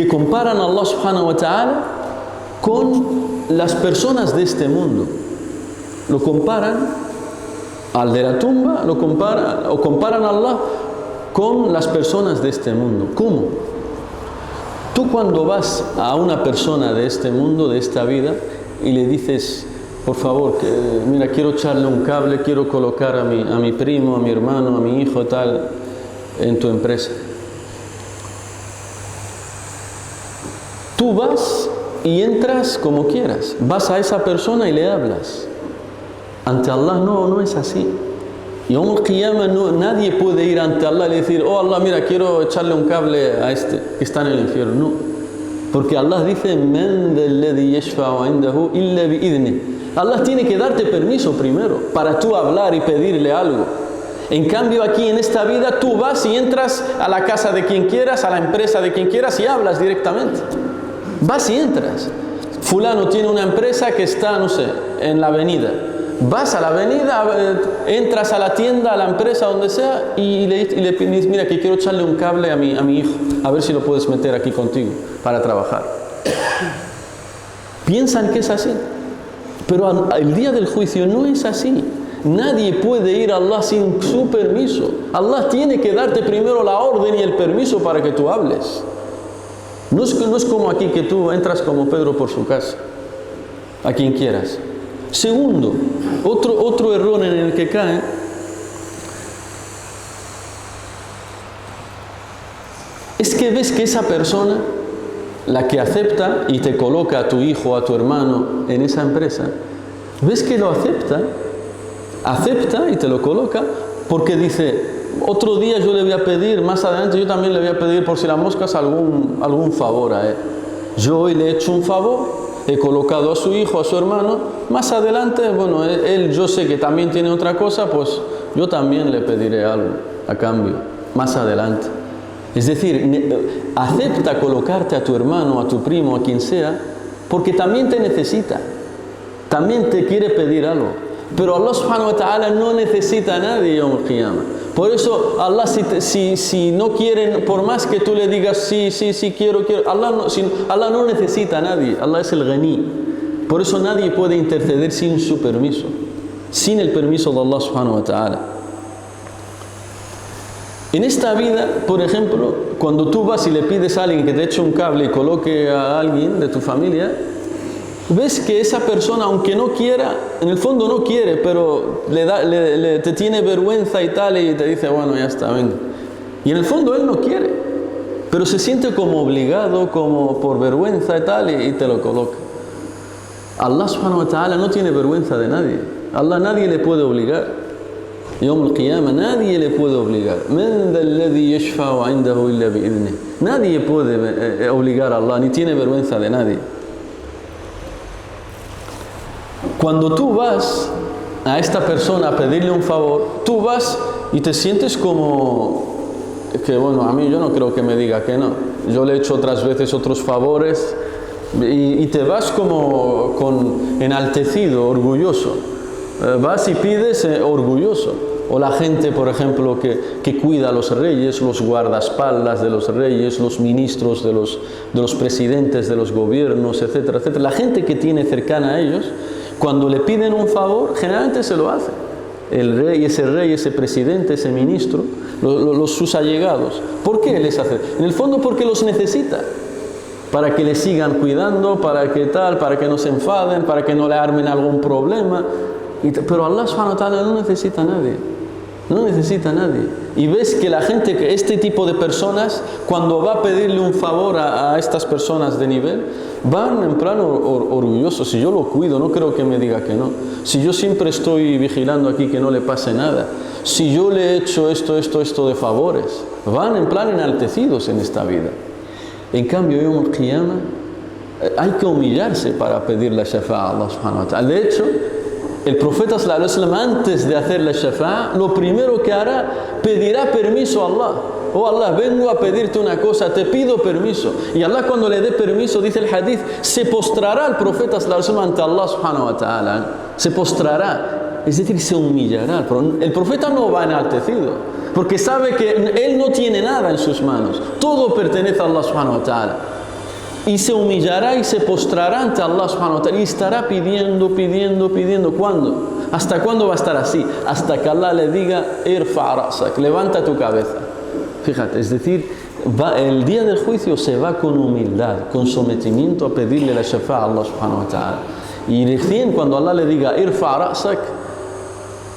comparan a Allah subhanahu wa ta'ala con las personas de este mundo. Lo comparan al de la tumba, comparan a Allah con las personas de este mundo. ¿Cómo? Tú cuando vas a una persona de este mundo, de esta vida, y le dices, por favor, mira, quiero echarle un cable, quiero colocar a mi primo, a mi hermano, a mi hijo, tal, en tu empresa. Tú vas y entras como quieras. Vas a esa persona y le hablas. Ante Allah no es así. Y Yawm al-Qiyamah nadie puede ir ante Allah y decir, oh Allah, mira, quiero echarle un cable a este que está en el infierno. No. Porque Allah dice, Man alladhi yashfa'u 'indahu illa bi'idhnih. Allah tiene que darte permiso primero para tú hablar y pedirle algo. En cambio aquí en esta vida tú vas y entras a la casa de quien quieras, a la empresa de quien quieras y hablas directamente. Vas y entras. Fulano tiene una empresa que está, no sé, en la avenida. Vas a la avenida, entras a la tienda, a la empresa, donde sea, y le pides, mira, que quiero echarle un cable a mi hijo, a ver si lo puedes meter aquí contigo para trabajar. Piensan que es así, pero el día del juicio no es así. Nadie puede ir a Allah sin su permiso. Allah tiene que darte primero la orden y el permiso para que tú hables. No es como aquí que tú entras como Pedro por su casa, a quien quieras. Segundo, otro error en el que caen es que ves que esa persona, la que acepta y te coloca a tu hijo o a tu hermano en esa empresa, ves que lo acepta y te lo coloca porque dice, otro día yo le voy a pedir, más adelante yo también le voy a pedir por si las moscas algún favor a él. Yo hoy le he hecho un favor, he colocado a su hijo, a su hermano, más adelante, bueno, él yo sé que también tiene otra cosa, pues yo también le pediré algo a cambio, más adelante. Es decir, acepta colocarte a tu hermano, a tu primo, a quien sea, porque también te necesita, también te quiere pedir algo. Pero Allah subhanahu wa ta'ala no necesita a nadie Yawm al-Qiyamah. Por eso Allah si no quieren, por más que tú le digas sí quiero, Allah no necesita a nadie. Allah es el Ghani. Por eso nadie puede interceder sin su permiso, sin el permiso de Allah subhanahu wa ta'ala. En esta vida, por ejemplo, cuando tú vas y le pides a alguien que te eche un cable y coloque a alguien de tu familia, ves que esa persona, aunque no quiera, en el fondo no quiere, pero te tiene vergüenza y tal, y te dice, bueno, ya está, venga. Y en el fondo él no quiere, pero se siente como obligado, como por vergüenza y tal, y te lo coloca. Allah subhanahu wa ta'ala no tiene vergüenza de nadie. Allah nadie le puede obligar. Yawm al-Qiyamah nadie le puede obligar. Man dha alladhi yashfa'u 'indahu illa bi'idhnih. Nadie puede obligar a Allah, ni tiene vergüenza de nadie. Cuando tú vas a esta persona a pedirle un favor, tú vas y te sientes como que, bueno, a mí yo no creo que me diga que no. Yo le he hecho otras veces otros favores y te vas como enaltecido, orgulloso. Vas y pides orgulloso. O la gente, por ejemplo, que cuida a los reyes, los guardaespaldas de los reyes, los ministros de los presidentes de los gobiernos, etcétera, etcétera. La gente que tiene cercana a ellos, cuando le piden un favor, generalmente se lo hace. El rey, ese presidente, ese ministro, sus allegados. ¿Por qué les hace? En el fondo porque los necesita. Para que le sigan cuidando, para que no se enfaden, para que no le armen algún problema. Pero Allah subhanahu wa ta'ala no necesita a nadie. No necesita a nadie. Y ves que la gente, que este tipo de personas, cuando va a pedirle un favor a estas personas de nivel, van en plan orgullosos. Si yo lo cuido, no creo que me diga que no. Si yo siempre estoy vigilando aquí que no le pase nada. Si yo le he hecho esto de favores. Van en plan enaltecidos en esta vida. En cambio, Yawm al-Qiyamah, hay que humillarse para pedirle a shafa'a a Allah subhanahu wa ta'ala. De hecho, el profeta sallallahu alaihi wasallam, antes de hacer la shafa'a, lo primero que hará, pedirá permiso a Allah. Oh Allah, vengo a pedirte una cosa, te pido permiso. Y Allah, cuando le dé permiso, dice el hadith, se postrará el profeta sallallahu alaihi wasallam ante Allah subhanahu wa ta'ala. Se postrará, es decir, se humillará. El profeta no va enaltecido, porque sabe que él no tiene nada en sus manos. Todo pertenece a Allah subhanahu wa ta'ala. Y se humillará y se postrará ante Allah subhanahu wa ta'ala y estará pidiendo. ¿Cuándo? ¿Hasta cuándo va a estar así? Hasta que Allah le diga, irfa' ra'sak, levanta tu cabeza. Fíjate, es decir, el día del juicio se va con humildad, con sometimiento a pedirle la shafa'a a Allah subhanahu wa ta'ala. Y recién cuando Allah le diga, irfa' ra'sak,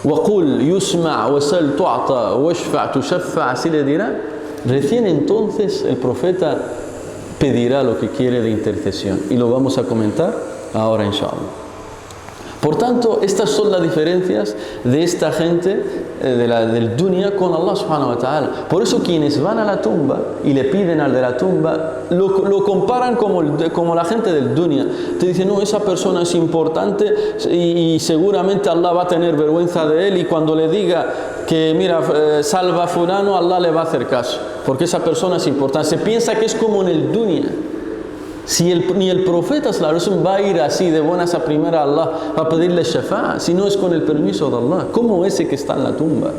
وَقُلْ يُسْمَعْ وَسَلْ تُعْطَى وَاشْفَعْ تُشَفَّعْ, así le dirá, recién entonces el profeta pedirá lo que quiere de intercesión. Y lo vamos a comentar ahora, inshallah. Por tanto, estas son las diferencias de esta gente del dunya con Allah subhanahu wa ta'ala. Por eso quienes van a la tumba y le piden al de la tumba, lo comparan como la gente del dunya. Te dicen, no, esa persona es importante y seguramente Allah va a tener vergüenza de él, y cuando le diga que mira, salva a fulano, Allah le va a hacer caso, porque esa persona es importante. Se piensa que es como en el dunya. Ni el profeta sallallahu alaihi wasallam va a ir así de buenas a primera a Allah a pedirle shafa'a, si no es con el permiso de Allah, como ese que está en la tumba.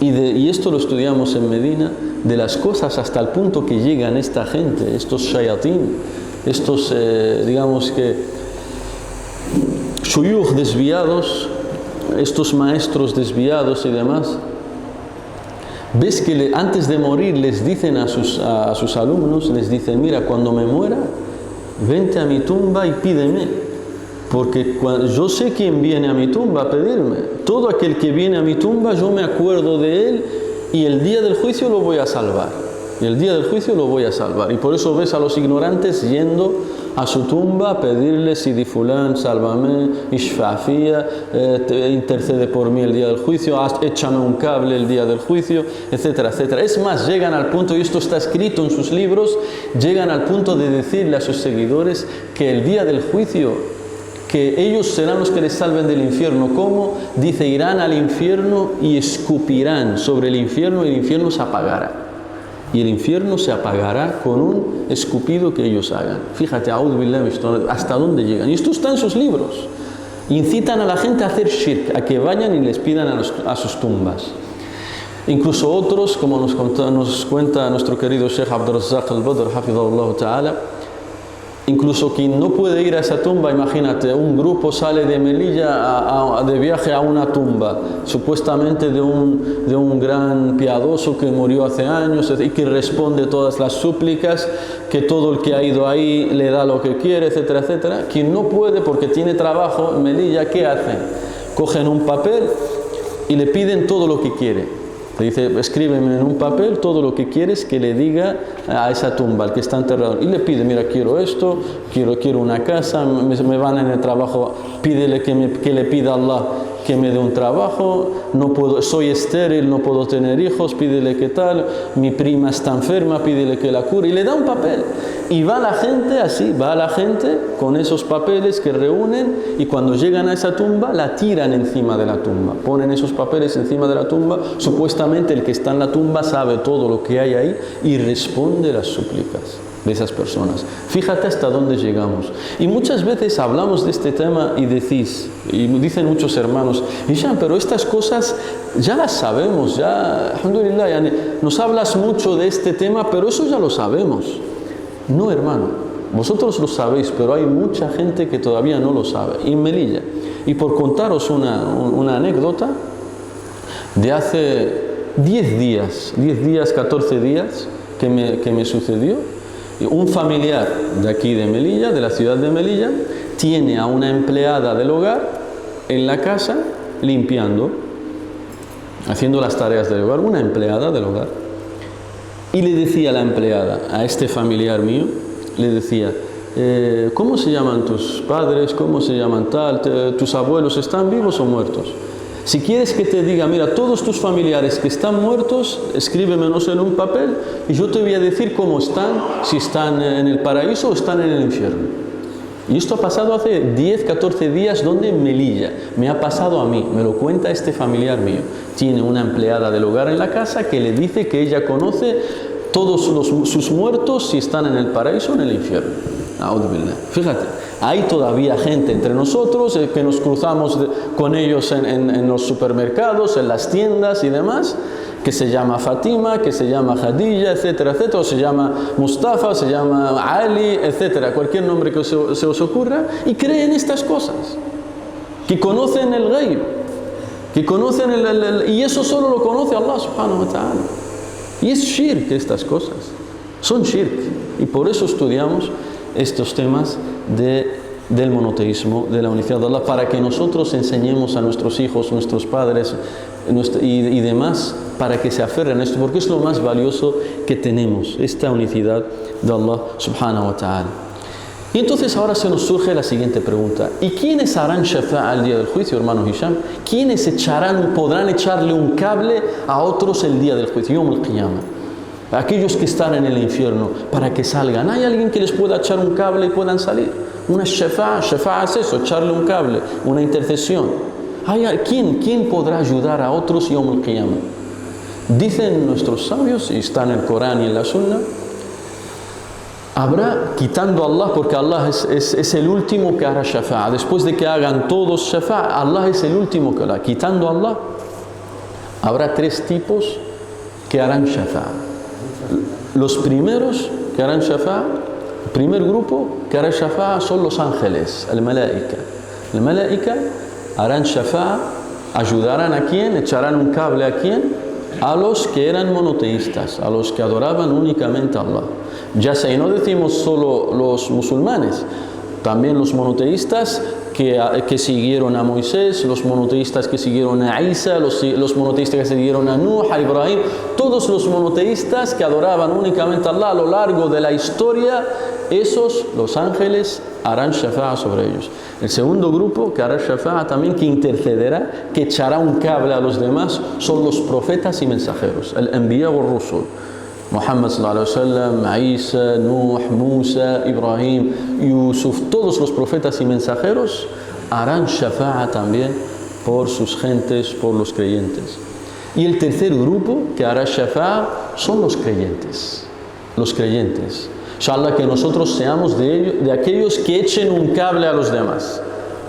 Y esto lo estudiamos en Medina, de las cosas hasta el punto que llegan esta gente, estos shayatín, estos digamos que shuyukh desviados, estos maestros desviados y demás. Ves que antes de morir les dicen a sus alumnos, les dicen, mira, cuando me muera, vente a mi tumba y pídeme, porque yo sé quién viene a mi tumba a pedirme. Todo aquel que viene a mi tumba, yo me acuerdo de él, y el día del juicio lo voy a salvar. Y por eso ves a los ignorantes yendo a su tumba a pedirle, Sidi Fulán, sálvame, Ishfa'fía, intercede por mí el día del juicio, échame un cable el día del juicio, etcétera, etcétera. Es más, llegan al punto, y esto está escrito en sus libros, llegan al punto de decirle a sus seguidores que el día del juicio, que ellos serán los que les salven del infierno. ¿Cómo? Dice, irán al infierno y escupirán sobre el infierno, y el infierno se apagará. Y el infierno se apagará con un escupido que ellos hagan. Fíjate, hasta dónde llegan. Y esto está en sus libros. Incitan a la gente a hacer shirk, a que vayan y les pidan a sus tumbas. Incluso otros, como nos cuenta nuestro querido Sheikh Abdul Razzaq al-Badr, hafidhahullah ta'ala, incluso quien no puede ir a esa tumba, imagínate, un grupo sale de Melilla de viaje a una tumba, supuestamente de un gran piadoso que murió hace años y que responde todas las súplicas, que todo el que ha ido ahí le da lo que quiere, etcétera, etcétera. Quien no puede porque tiene trabajo en Melilla, ¿qué hacen? Cogen un papel y le piden todo lo que quiere. Le dice, escríbeme en un papel todo lo que quieres que le diga a esa tumba, al que está enterrado. Y le pide, mira, quiero esto, quiero una casa, me van en el trabajo, pídele que le pida a Allah que me dé un trabajo, no puedo, soy estéril, no puedo tener hijos, pídele que tal, mi prima está enferma, pídele que la cure. Y le da un papel. Y va la gente así, va la gente con esos papeles que reúnen y cuando llegan a esa tumba la tiran encima de la tumba. Ponen esos papeles encima de la tumba. Supuestamente el que está en la tumba sabe todo lo que hay ahí y responde las súplicas de esas personas. Fíjate hasta dónde llegamos. Y muchas veces hablamos de este tema y dicen muchos hermanos, Hisham, pero estas cosas ya las sabemos, ya, alhamdulillah, yani, nos hablas mucho de este tema, pero eso ya lo sabemos. No, hermano, vosotros lo sabéis, pero hay mucha gente que todavía no lo sabe. Y en Melilla, y por contaros una anécdota, de hace 10 días, 14 días que me sucedió, un familiar de aquí de Melilla, de la ciudad de Melilla, tiene a una empleada del hogar en la casa limpiando, haciendo las tareas del hogar, una empleada del hogar. Y le decía a la empleada, a este familiar mío, le decía, ¿cómo se llaman tus padres? ¿Cómo se llaman tal? ¿Tus abuelos están vivos o muertos? Si quieres que te diga, mira, todos tus familiares que están muertos, escríbemelos en un papel y yo te voy a decir cómo están, si están en el paraíso o están en el infierno. Y esto ha pasado hace 10, 14 días, donde en Melilla. Me ha pasado a mí, me lo cuenta este familiar mío. Tiene una empleada del hogar en la casa que le dice que ella conoce todos sus muertos, si están en el paraíso o en el infierno. Fíjate, hay todavía gente entre nosotros que nos cruzamos con ellos en los supermercados, en las tiendas y demás, que se llama Fatima, que se llama Khadija, etcétera, etcétera, o se llama Mustafa, se llama Ali, etcétera, cualquier nombre que se os ocurra, y creen estas cosas, que conocen el ghaib, que conocen y eso solo lo conoce Allah subhanahu wa ta'ala. Y es shirk estas cosas, son shirk, y por eso estudiamos estos temas del monoteísmo, de la unicidad de Allah, para que nosotros enseñemos a nuestros hijos, nuestros padres y demás, para que se aferren a esto, porque es lo más valioso que tenemos, esta unicidad de Allah subhanahu wa ta'ala. Y entonces ahora se nos surge la siguiente pregunta: ¿y quiénes harán shafa'a al día del juicio, hermano Hisham? ¿Quiénes podrán echarle un cable a otros el día del juicio, Yom al-Qiyamah? Aquellos que están en el infierno, para que salgan. ¿Hay alguien que les pueda echar un cable y puedan salir? Una shafa'a es eso, echarle un cable, una intercesión. ¿Quién podrá ayudar a otros Yom al-Qiyamah? Dicen nuestros sabios, y está en el Corán y en la Sunna, habrá, quitando a Allah, porque Allah es el último que hará shafa'a. Después de que hagan todos shafa'a, Allah es el último que hará. Quitando a Allah, habrá 3 tipos que harán shafa'a. Los primeros que harán shafa'a, el primer grupo que hará shafa'a son los ángeles, el malaika. El malaika harán shafa'a, ayudarán a quién, echarán un cable a quién, a los que eran monoteístas, a los que adoraban únicamente a Allah. Ya sé, y no decimos solo los musulmanes, también los monoteístas que siguieron a Moisés, los monoteístas que siguieron a Isa, los monoteístas que siguieron a Nuh, a Ibrahim, todos los monoteístas que adoraban únicamente a Allah a lo largo de la historia, esos, los ángeles, harán shafa'a sobre ellos. El segundo grupo que hará shafa'a también, que intercederá, que echará un cable a los demás, son los profetas y mensajeros, el anbiya wa rusul. Muhammad sallallahu alaihi wasallam, Isa, Nuh, Musa, Ibrahim, Yusuf, todos los profetas y mensajeros harán shafa'a también por sus gentes, por los creyentes. Y el tercer grupo que hará shafa'a son los creyentes. Los creyentes. Inshallah, que nosotros seamos de aquellos que echen un cable a los demás.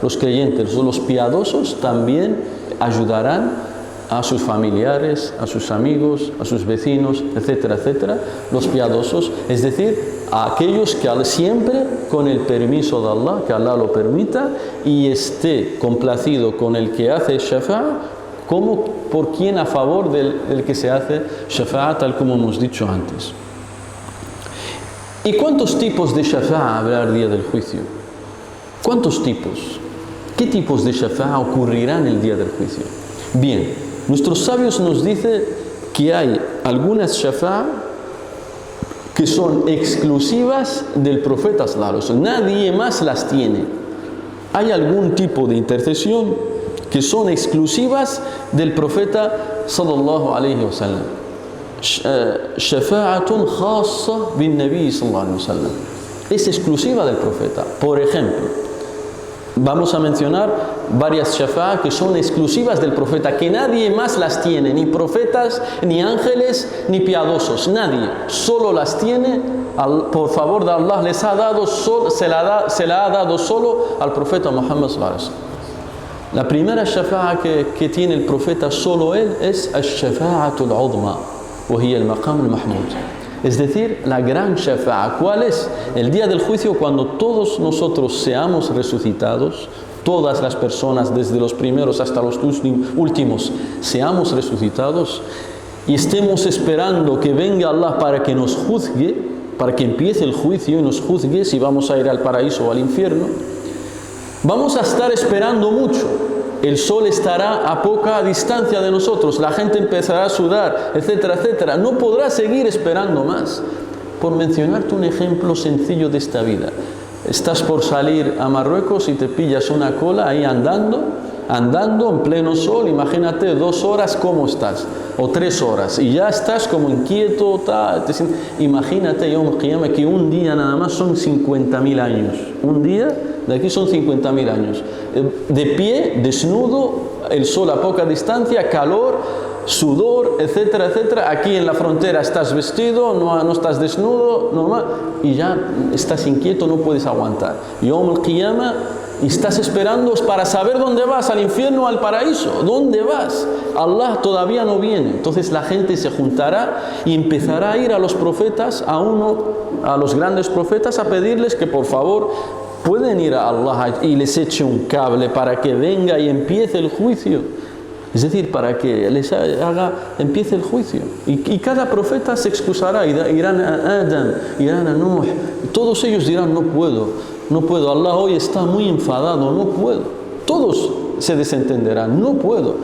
Los creyentes, los piadosos también ayudarán a sus familiares, a sus amigos, a sus vecinos, etcétera, etcétera, los piadosos, es decir, a aquellos que siempre con el permiso de Allah, que Allah lo permita, y esté complacido con el que hace shafa'a, como por quien a favor del que se hace shafa'a, tal como hemos dicho antes. ¿Y cuántos tipos de shafa'a habrá el día del juicio? ¿Cuántos tipos? ¿Qué tipos de shafa'a ocurrirán el día del juicio? Bien, nuestros sabios nos dicen que hay algunas shafa'a que son exclusivas del profeta sallallahu alaihi wasallam. Nadie más las tiene. Hay algún tipo de intercesión que son exclusivas del profeta sallallahu alaihi wasallam. Shafa'atun khassa bin nabi sallallahu alaihi wasallam. Es exclusiva del profeta. Por ejemplo, vamos a mencionar varias shafa'a que son exclusivas del profeta, que nadie más las tiene, ni profetas, ni ángeles, ni piadosos, nadie. Solo las tiene, por favor de Allah, les ha dado, se la ha dado solo al profeta Muhammad sallallahu alaihi wasallam. La primera shafa'a que tiene el profeta, solo él, es al-shafa'atul uzma, wa hiya al-maqam al-mahmud. Es decir, la gran shafa'a. ¿Cuál es? El día del juicio, cuando todos nosotros seamos resucitados, todas las personas, desde los primeros hasta los últimos, seamos resucitados y estemos esperando que venga Allah para que nos juzgue, para que empiece el juicio y nos juzgue si vamos a ir al paraíso o al infierno, vamos a estar esperando mucho. El sol estará a poca distancia de nosotros, la gente empezará a sudar, etcétera, etcétera. No podrá seguir esperando más. Por mencionarte un ejemplo sencillo de esta vida. Estás por salir a Marruecos y te pillas una cola ahí andando en pleno sol. Imagínate 2 horas cómo estás, o 3 horas, y ya estás como inquieto. Imagínate que un día nada más son 50.000 años. Un día de aquí son 50.000 años. De pie, desnudo, el sol a poca distancia, calor, sudor, etcétera, etcétera. Aquí en la frontera estás vestido, no estás desnudo, normal, y ya estás inquieto, no puedes aguantar. Yom al-Qiyamah, y estás esperando para saber dónde vas, al infierno o al paraíso. ¿Dónde vas? Allah todavía no viene. Entonces la gente se juntará y empezará a ir a los profetas, a los grandes profetas, a pedirles que por favor pueden ir a Allah y les eche un cable para que venga y empiece el juicio. Es decir, para que les empiece el juicio. Y cada profeta se excusará, irán a Adam, irán a Nuh. Todos ellos dirán, no puedo, Allah hoy está muy enfadado, no puedo. Todos se desentenderán, no puedo.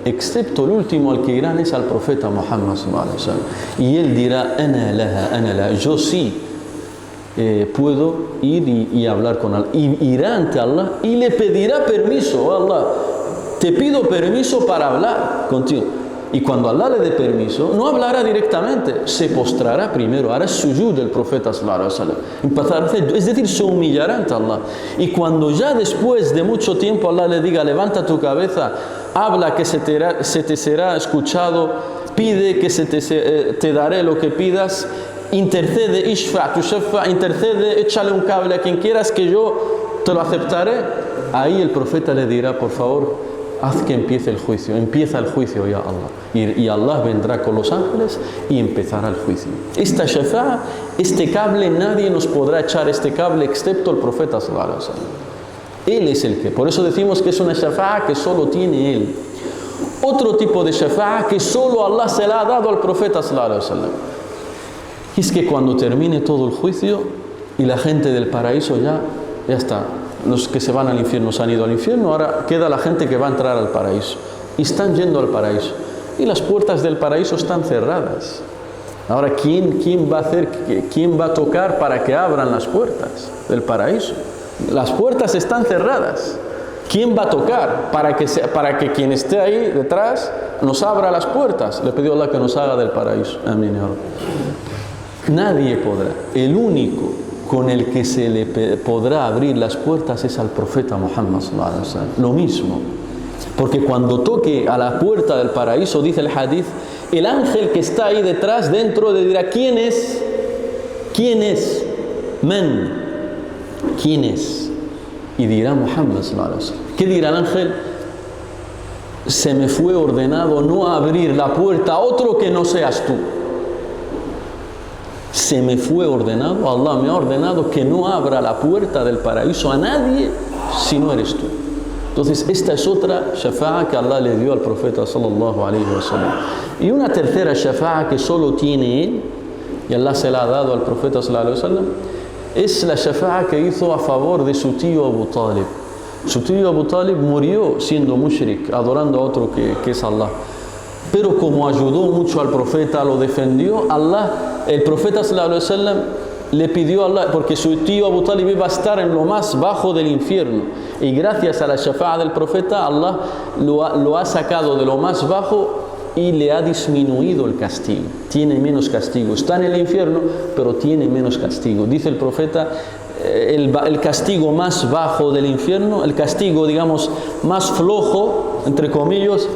Excepto el último al que irán es al profeta Muhammad sallallahu alaihi wasallam. Y él dirá, ana laha, yo sí puedo ir y hablar con Allah. Y irá ante Allah y le pedirá permiso. Oh Allah, te pido permiso para hablar contigo. Y cuando Allah le dé permiso, no hablará directamente, se postrará primero, hará sujud del profeta sallallahu alaihi wasallam. Es decir, se humillará ante Allah. Y cuando ya después de mucho tiempo Allah le diga, levanta tu cabeza, habla que se te será escuchado, pide que te daré lo que pidas, intercede, ishfa' tushaffa, intercede, échale un cable a quien quieras que yo te lo aceptaré. Ahí el profeta le dirá, por favor, haz que empiece el juicio. Empieza el juicio, ya Allah. Y Allah vendrá con los ángeles y empezará el juicio. Esta shafa'a, este cable, nadie nos podrá echar este cable excepto el profeta sallallahu alaihi wasallam. Él es el que. Por eso decimos que es una shafa'a que solo tiene él. Otro tipo de shafa'a que solo Allah se la ha dado al profeta sallallahu alaihi wasallam. Y es que cuando termine todo el juicio y la gente del paraíso ya está. Los que se van al infierno se han ido al infierno, ahora queda la gente que va a entrar al paraíso. Y están yendo al paraíso. Y las puertas del paraíso están cerradas. Ahora, ¿quién va a tocar para que abran las puertas del paraíso? Las puertas están cerradas. ¿Quién va a tocar para que quien esté ahí detrás nos abra las puertas? Le pidió a Allah que nos haga del paraíso. Amén. Nadie podrá. El único con el que se le podrá abrir las puertas es al profeta Muhammad sallallahu alaihi wasallam. Lo mismo. Porque cuando toque a la puerta del paraíso, dice el hadith, el ángel que está ahí detrás, dentro, le dirá, ¿quién es? ¿Quién es? ¿Men? ¿Quién es? Y dirá Muhammad sallallahu alaihi wasallam. ¿Qué dirá el ángel? Se me fue ordenado no abrir la puerta a otro que no seas tú. Se me fue ordenado, Allah me ha ordenado que no abra la puerta del paraíso a nadie si no eres tú. Entonces esta es otra shafa'a que Allah le dio al profeta sallallahu alaihi wasallam. Y una tercera shafa'a que solo tiene él, y Allah se la ha dado al profeta sallallahu alaihi wasallam, es la shafa'a que hizo a favor de su tío Abu Talib. Su tío Abu Talib murió siendo mushrik, adorando a otro que es Allah. pero como ayudó mucho al profeta, lo defendió, el profeta sallallahu alaihi wasallam le pidió a Allah, porque su tío Abu Talib iba a estar en lo más bajo del infierno, y gracias a la shafa'a del profeta, Allah lo ha sacado de lo más bajo y le ha disminuido el castigo, tiene menos castigo, está en el infierno, pero tiene menos castigo. Dice el profeta, el castigo más bajo del infierno, el castigo, digamos, más flojo, entre comillas,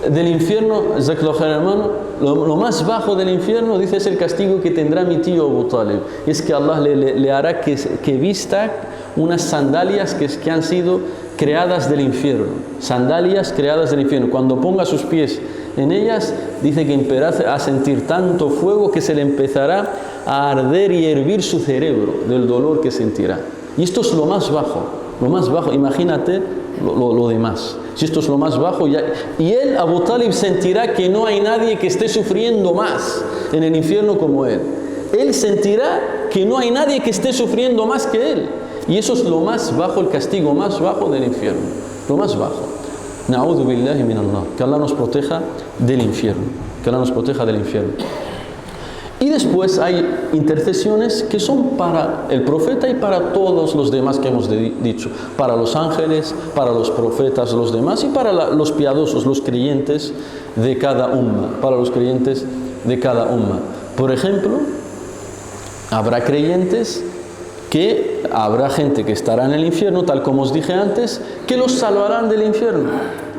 del infierno, hermano, lo más bajo del infierno, dice, es el castigo que tendrá mi tío Abu Talib. Es que Allah le hará que vista unas sandalias que han sido creadas del infierno. Sandalias creadas del infierno. Cuando ponga sus pies en ellas, dice que empezará a sentir tanto fuego que se le empezará a arder y hervir su cerebro del dolor que sentirá. Y esto es lo más bajo, imagínate lo demás. Si esto es lo más bajo, y él, Abu Talib, sentirá que no hay nadie que esté sufriendo más en el infierno como él. Él sentirá que no hay nadie que esté sufriendo más que él. Y eso es lo más bajo, el castigo más bajo del infierno. Lo más bajo. Na'udhu billahi min Allah. Que Allah nos proteja del infierno. Que Allah nos proteja del infierno. Y después hay intercesiones que son para el profeta y para todos los demás que hemos dicho. Para los ángeles, para los profetas, los demás, y para los piadosos, los creyentes de cada umma. Para los creyentes de cada umma. Por ejemplo, habrá creyentes que habrá gente que estará en el infierno, tal como os dije antes, que los salvarán del infierno,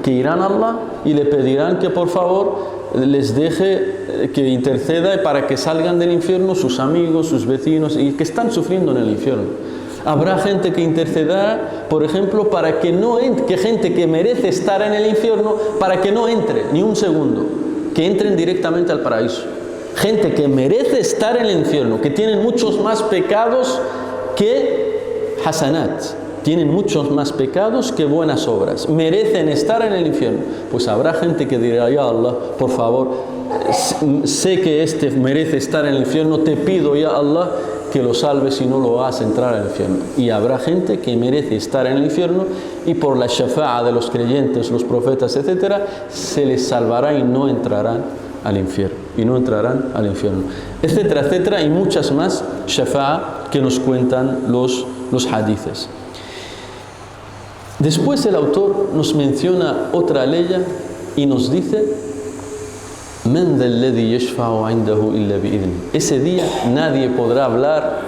que irán a Allah y le pedirán que por favor les deje que interceda para que salgan del infierno sus amigos, sus vecinos, y que están sufriendo en el infierno. Habrá gente que intercederá, por ejemplo, para que no entre, que gente que merece estar en el infierno, para que no entre ni un segundo, que entren directamente al paraíso. Gente que merece estar en el infierno, que tienen muchos más pecados que hasanat, tienen muchos más pecados que buenas obras, merecen estar en el infierno. Pues habrá gente que dirá, ya Allah, por favor, sé que este merece estar en el infierno, te pido, ya Allah, que lo salves y no lo hagas entrar al infierno. Y habrá gente que merece estar en el infierno y por la shafa'a de los creyentes, los profetas, etcétera, se les salvará y no entrarán al infierno, etcétera, etcétera, y muchas más shafa'a que nos cuentan los hadices. Después el autor nos menciona otra ley y nos dice: "Man dhal ladhi yashfa'u 'indahu illa bi'idhni". Ese día nadie podrá hablar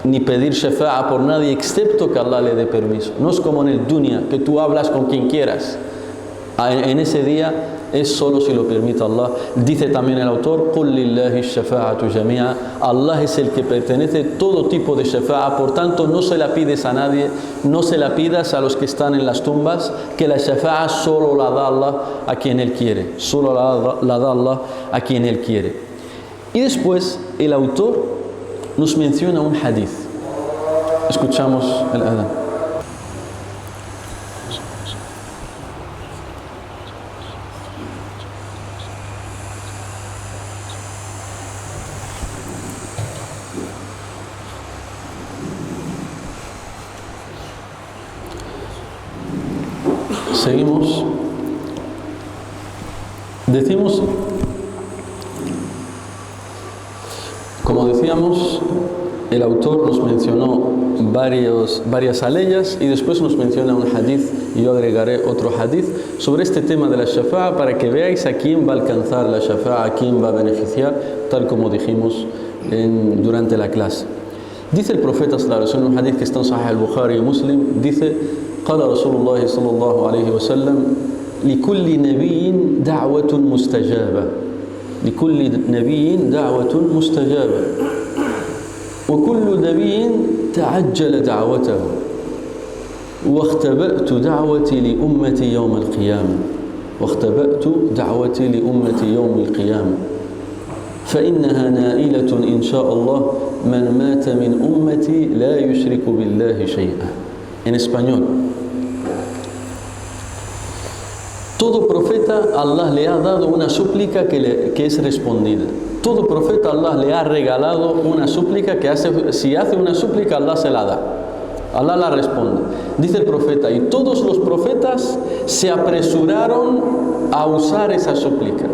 ni pedir shafa'a por nadie excepto que Allah le dé permiso. No es como en el dunya, que tú hablas con quien quieras. En ese día es solo si lo permite Allah. Dice también el autor: "Qul lillahi ash-shafa'atu jami'a". Allah es el que pertenece todo tipo de shafa'a, por tanto no se la pides a nadie, no se la pidas a los que están en las tumbas, que la shafa'a solo la da Allah a quien Él quiere, solo la da Allah a quien Él quiere. Y después el autor nos menciona un hadith. Escuchamos el adán. Seguimos. Decimos, como decíamos, el autor nos mencionó varias aleyas y después nos menciona un hadith, y yo agregaré otro hadith sobre este tema de la shafa'a para que veáis a quién va a alcanzar la shafa'a, a quién va a beneficiar, tal como dijimos durante la clase. Dice el profeta sallallahu alaihi wasallam, un hadith que está en Sahih al-Bukhari y Muslim, dice: قال رسول الله صلى الله عليه وسلم لكل نبي دعوة مستجابة لكل نبي دعوة مستجابة وكل نبي تعجل دعوته واختبأت دعوتي لأمتي يوم القيامة واختبأت دعوتي لأمتي يوم القيامة فإنها نائلة إن شاء الله من مات من أمتي لا يشرك بالله شيئا. En español: todo profeta Allah le ha dado una súplica que es respondida. Todo profeta Allah le ha regalado una súplica que si hace una súplica Allah se la da. Allah la responde. Dice el profeta, y todos los profetas se apresuraron a usar esa súplica.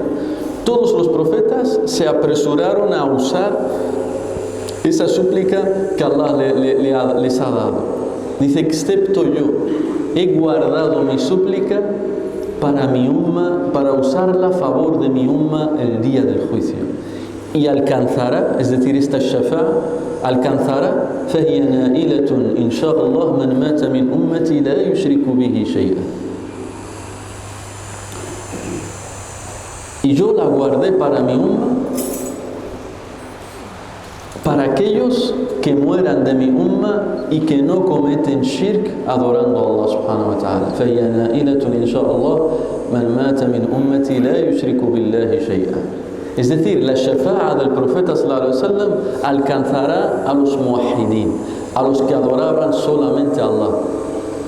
Todos los profetas se apresuraron a usar esa súplica que Allah les ha dado. Dice, excepto yo, he guardado mi súplica para mi umma, para usarla a favor de mi umma el día del juicio. Y alcanzará, es decir, esta shafa'a, alcanzará فهي نائلة إن شاء الله من مات من أمتي لا يشرك به شيئا. Y yo la guardé para mi umma, para aquellos que mueran de mi umma y que no cometen shirk adorando a Allah subhanahu wa ta'ala. فهي نائلة إن شاء الله من مات من أمتي لا يشرك بالله شيئا. Es decir, la shafa'a del profeta sallallahu alaihi wasallam alcanzará a los muwahhidin, a los que adoraban solamente a Allah.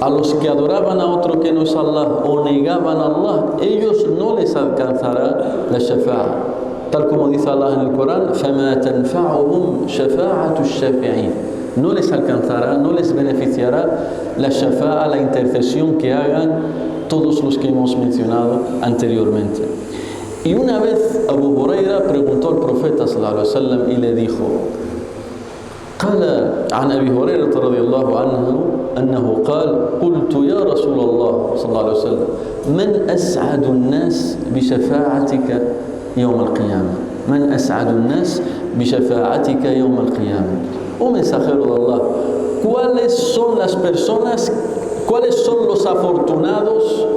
A los que adoraban a otro que no es Allah o negaban a Allah, ellos no les alcanzará la shafa'a. Tal como dice Allah en el Corán, فَمَا تَنْفَعُهُمْ شَفَاعَةُ الشَّافِعِينَ. No les alcanzará, no les beneficiará la shafa'a, la intercesión que hagan todos los que hemos mencionado anteriormente. Y una vez Abu Huraira preguntó al profeta sallallahu alaihi wasallam y le dijo: قال عن أبي هريرة رضي الله عنه أنه قال قلت يا رسول الله صلى الله عليه وسلم من أسعد الناس بشفاعتك يوم القيامة من أسعد الناس بشفاعتك يوم القيامة. Oh mensajero de Allah, ¿cuáles son las personas, cuáles son los afortunados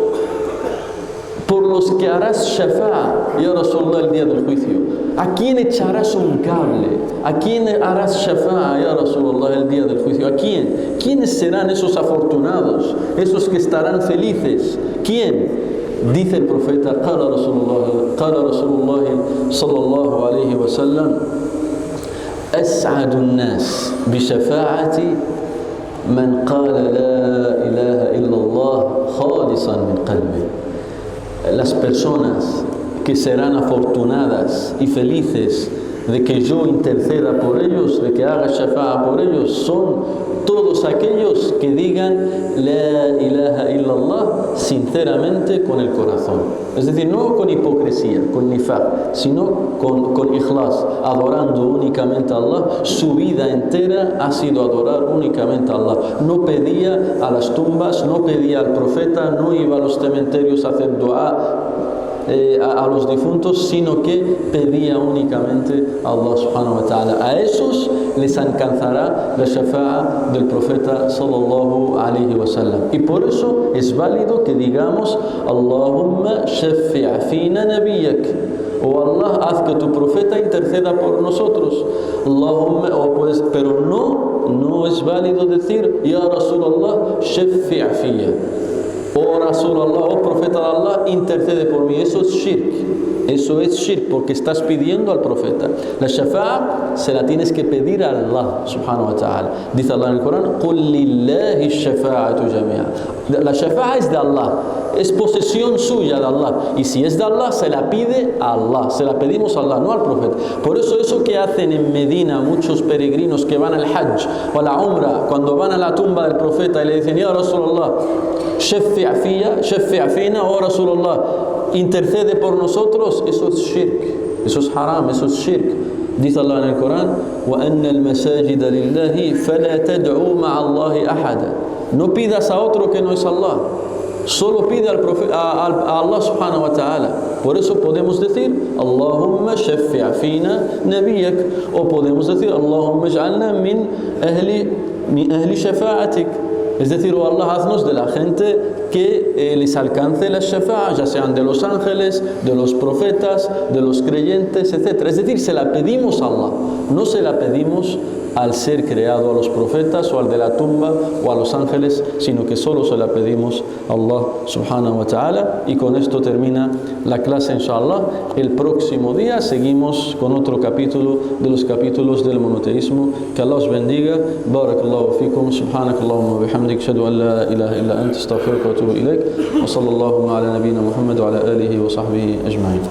por los que harás shafa'a, ya Rasulullah, el día del juicio? ¿A quién echarás un cable? ¿A quién harás shafa'a, ya Rasulullah, el día del juicio? ¿A quién? ¿Quiénes serán esos afortunados? Esos que estarán felices. ¿Quién? Dice el profeta, قال رسول الله صلى الله عليه وسلم أسعد الناس بشفاعتي من قال لا إله إلا الله خالصا من قلبه. Las personas que serán afortunadas y felices de que yo interceda por ellos, de que haga shafa'a por ellos, son todos aquellos que digan la ilaha illallah sinceramente con el corazón. Es decir, no con hipocresía, con nifaq, sino con ikhlas, adorando únicamente a Allah. Su vida entera ha sido adorar únicamente a Allah. No pedía a las tumbas, no pedía al profeta, no iba a los cementerios a hacer dua a los difuntos, sino que pedía únicamente a Allah subhanahu wa ta'ala. A esos les alcanzará la shafa'a del profeta sallallahu alayhi wa sallam. Y por eso es válido que digamos Allahumma shaffi' fina nabiyyak, o Allah, haz que tu profeta interceda por nosotros. Allahumma, pero no es válido decir Ya Rasulullah shaffi' fiyya, oh Rasulullah, oh profeta de Allah, intercede por mí. Eso es shirk. Eso es shirk, porque estás pidiendo al profeta. La shafa'a se la tienes que pedir a Allah subhanahu wa ta'ala. Dice Allah en el Corán, قُلْ لِلَّهِ الشَّفَاعَةُ جَمِيعًا. La shafa'a es de Allah, es posesión suya de Allah. Y si es de Allah, se la pide a Allah, se la pedimos a Allah, no al profeta. Por eso que hacen en Medina muchos peregrinos que van al Hajj o a la Umrah, cuando van a la tumba del profeta y le dicen, Ya Rasulullah, shaffi' fina, oh Rasulullah, intercede por nosotros, eso es shirk, eso es haram, eso es shirk. Dice Allah en el Corán, وَأَنَّ الْمَسَاجِدَ لِلَّهِ فَلَا تَدْعُوا مَعَ اللَّهِ أَحَدًا. No pidas a otro que no es Allah, solo pide al a Allah subhanahu wa ta'ala. Por eso podemos decir Allahumma shaffi' fina nabiyyak, o podemos decir Allahumma ij'alna min ahli shafa'atik. Es decir, oh Allah, haznos de la gente que les alcance la shafa'a, ya sean de los ángeles, de los profetas, de los creyentes, etc. Es decir, se la pedimos a Allah, no se la pedimos al ser creado, a los profetas o al de la tumba o a los ángeles, sino que solo se la pedimos a Allah subhanahu wa ta'ala. Y con esto termina la clase, inshallah. El próximo día seguimos con otro capítulo de los capítulos del monoteísmo. Que Allah os bendiga. Barakallahu fikum. Subhanakallahumma wa bihamdik. Ashhadu an la ilaha illa anta astaghfiruka wa atubu ilayk. Wa sallallahu ala nabiyyina Muhammad wa ala alihi wa sahbihi ajma'in.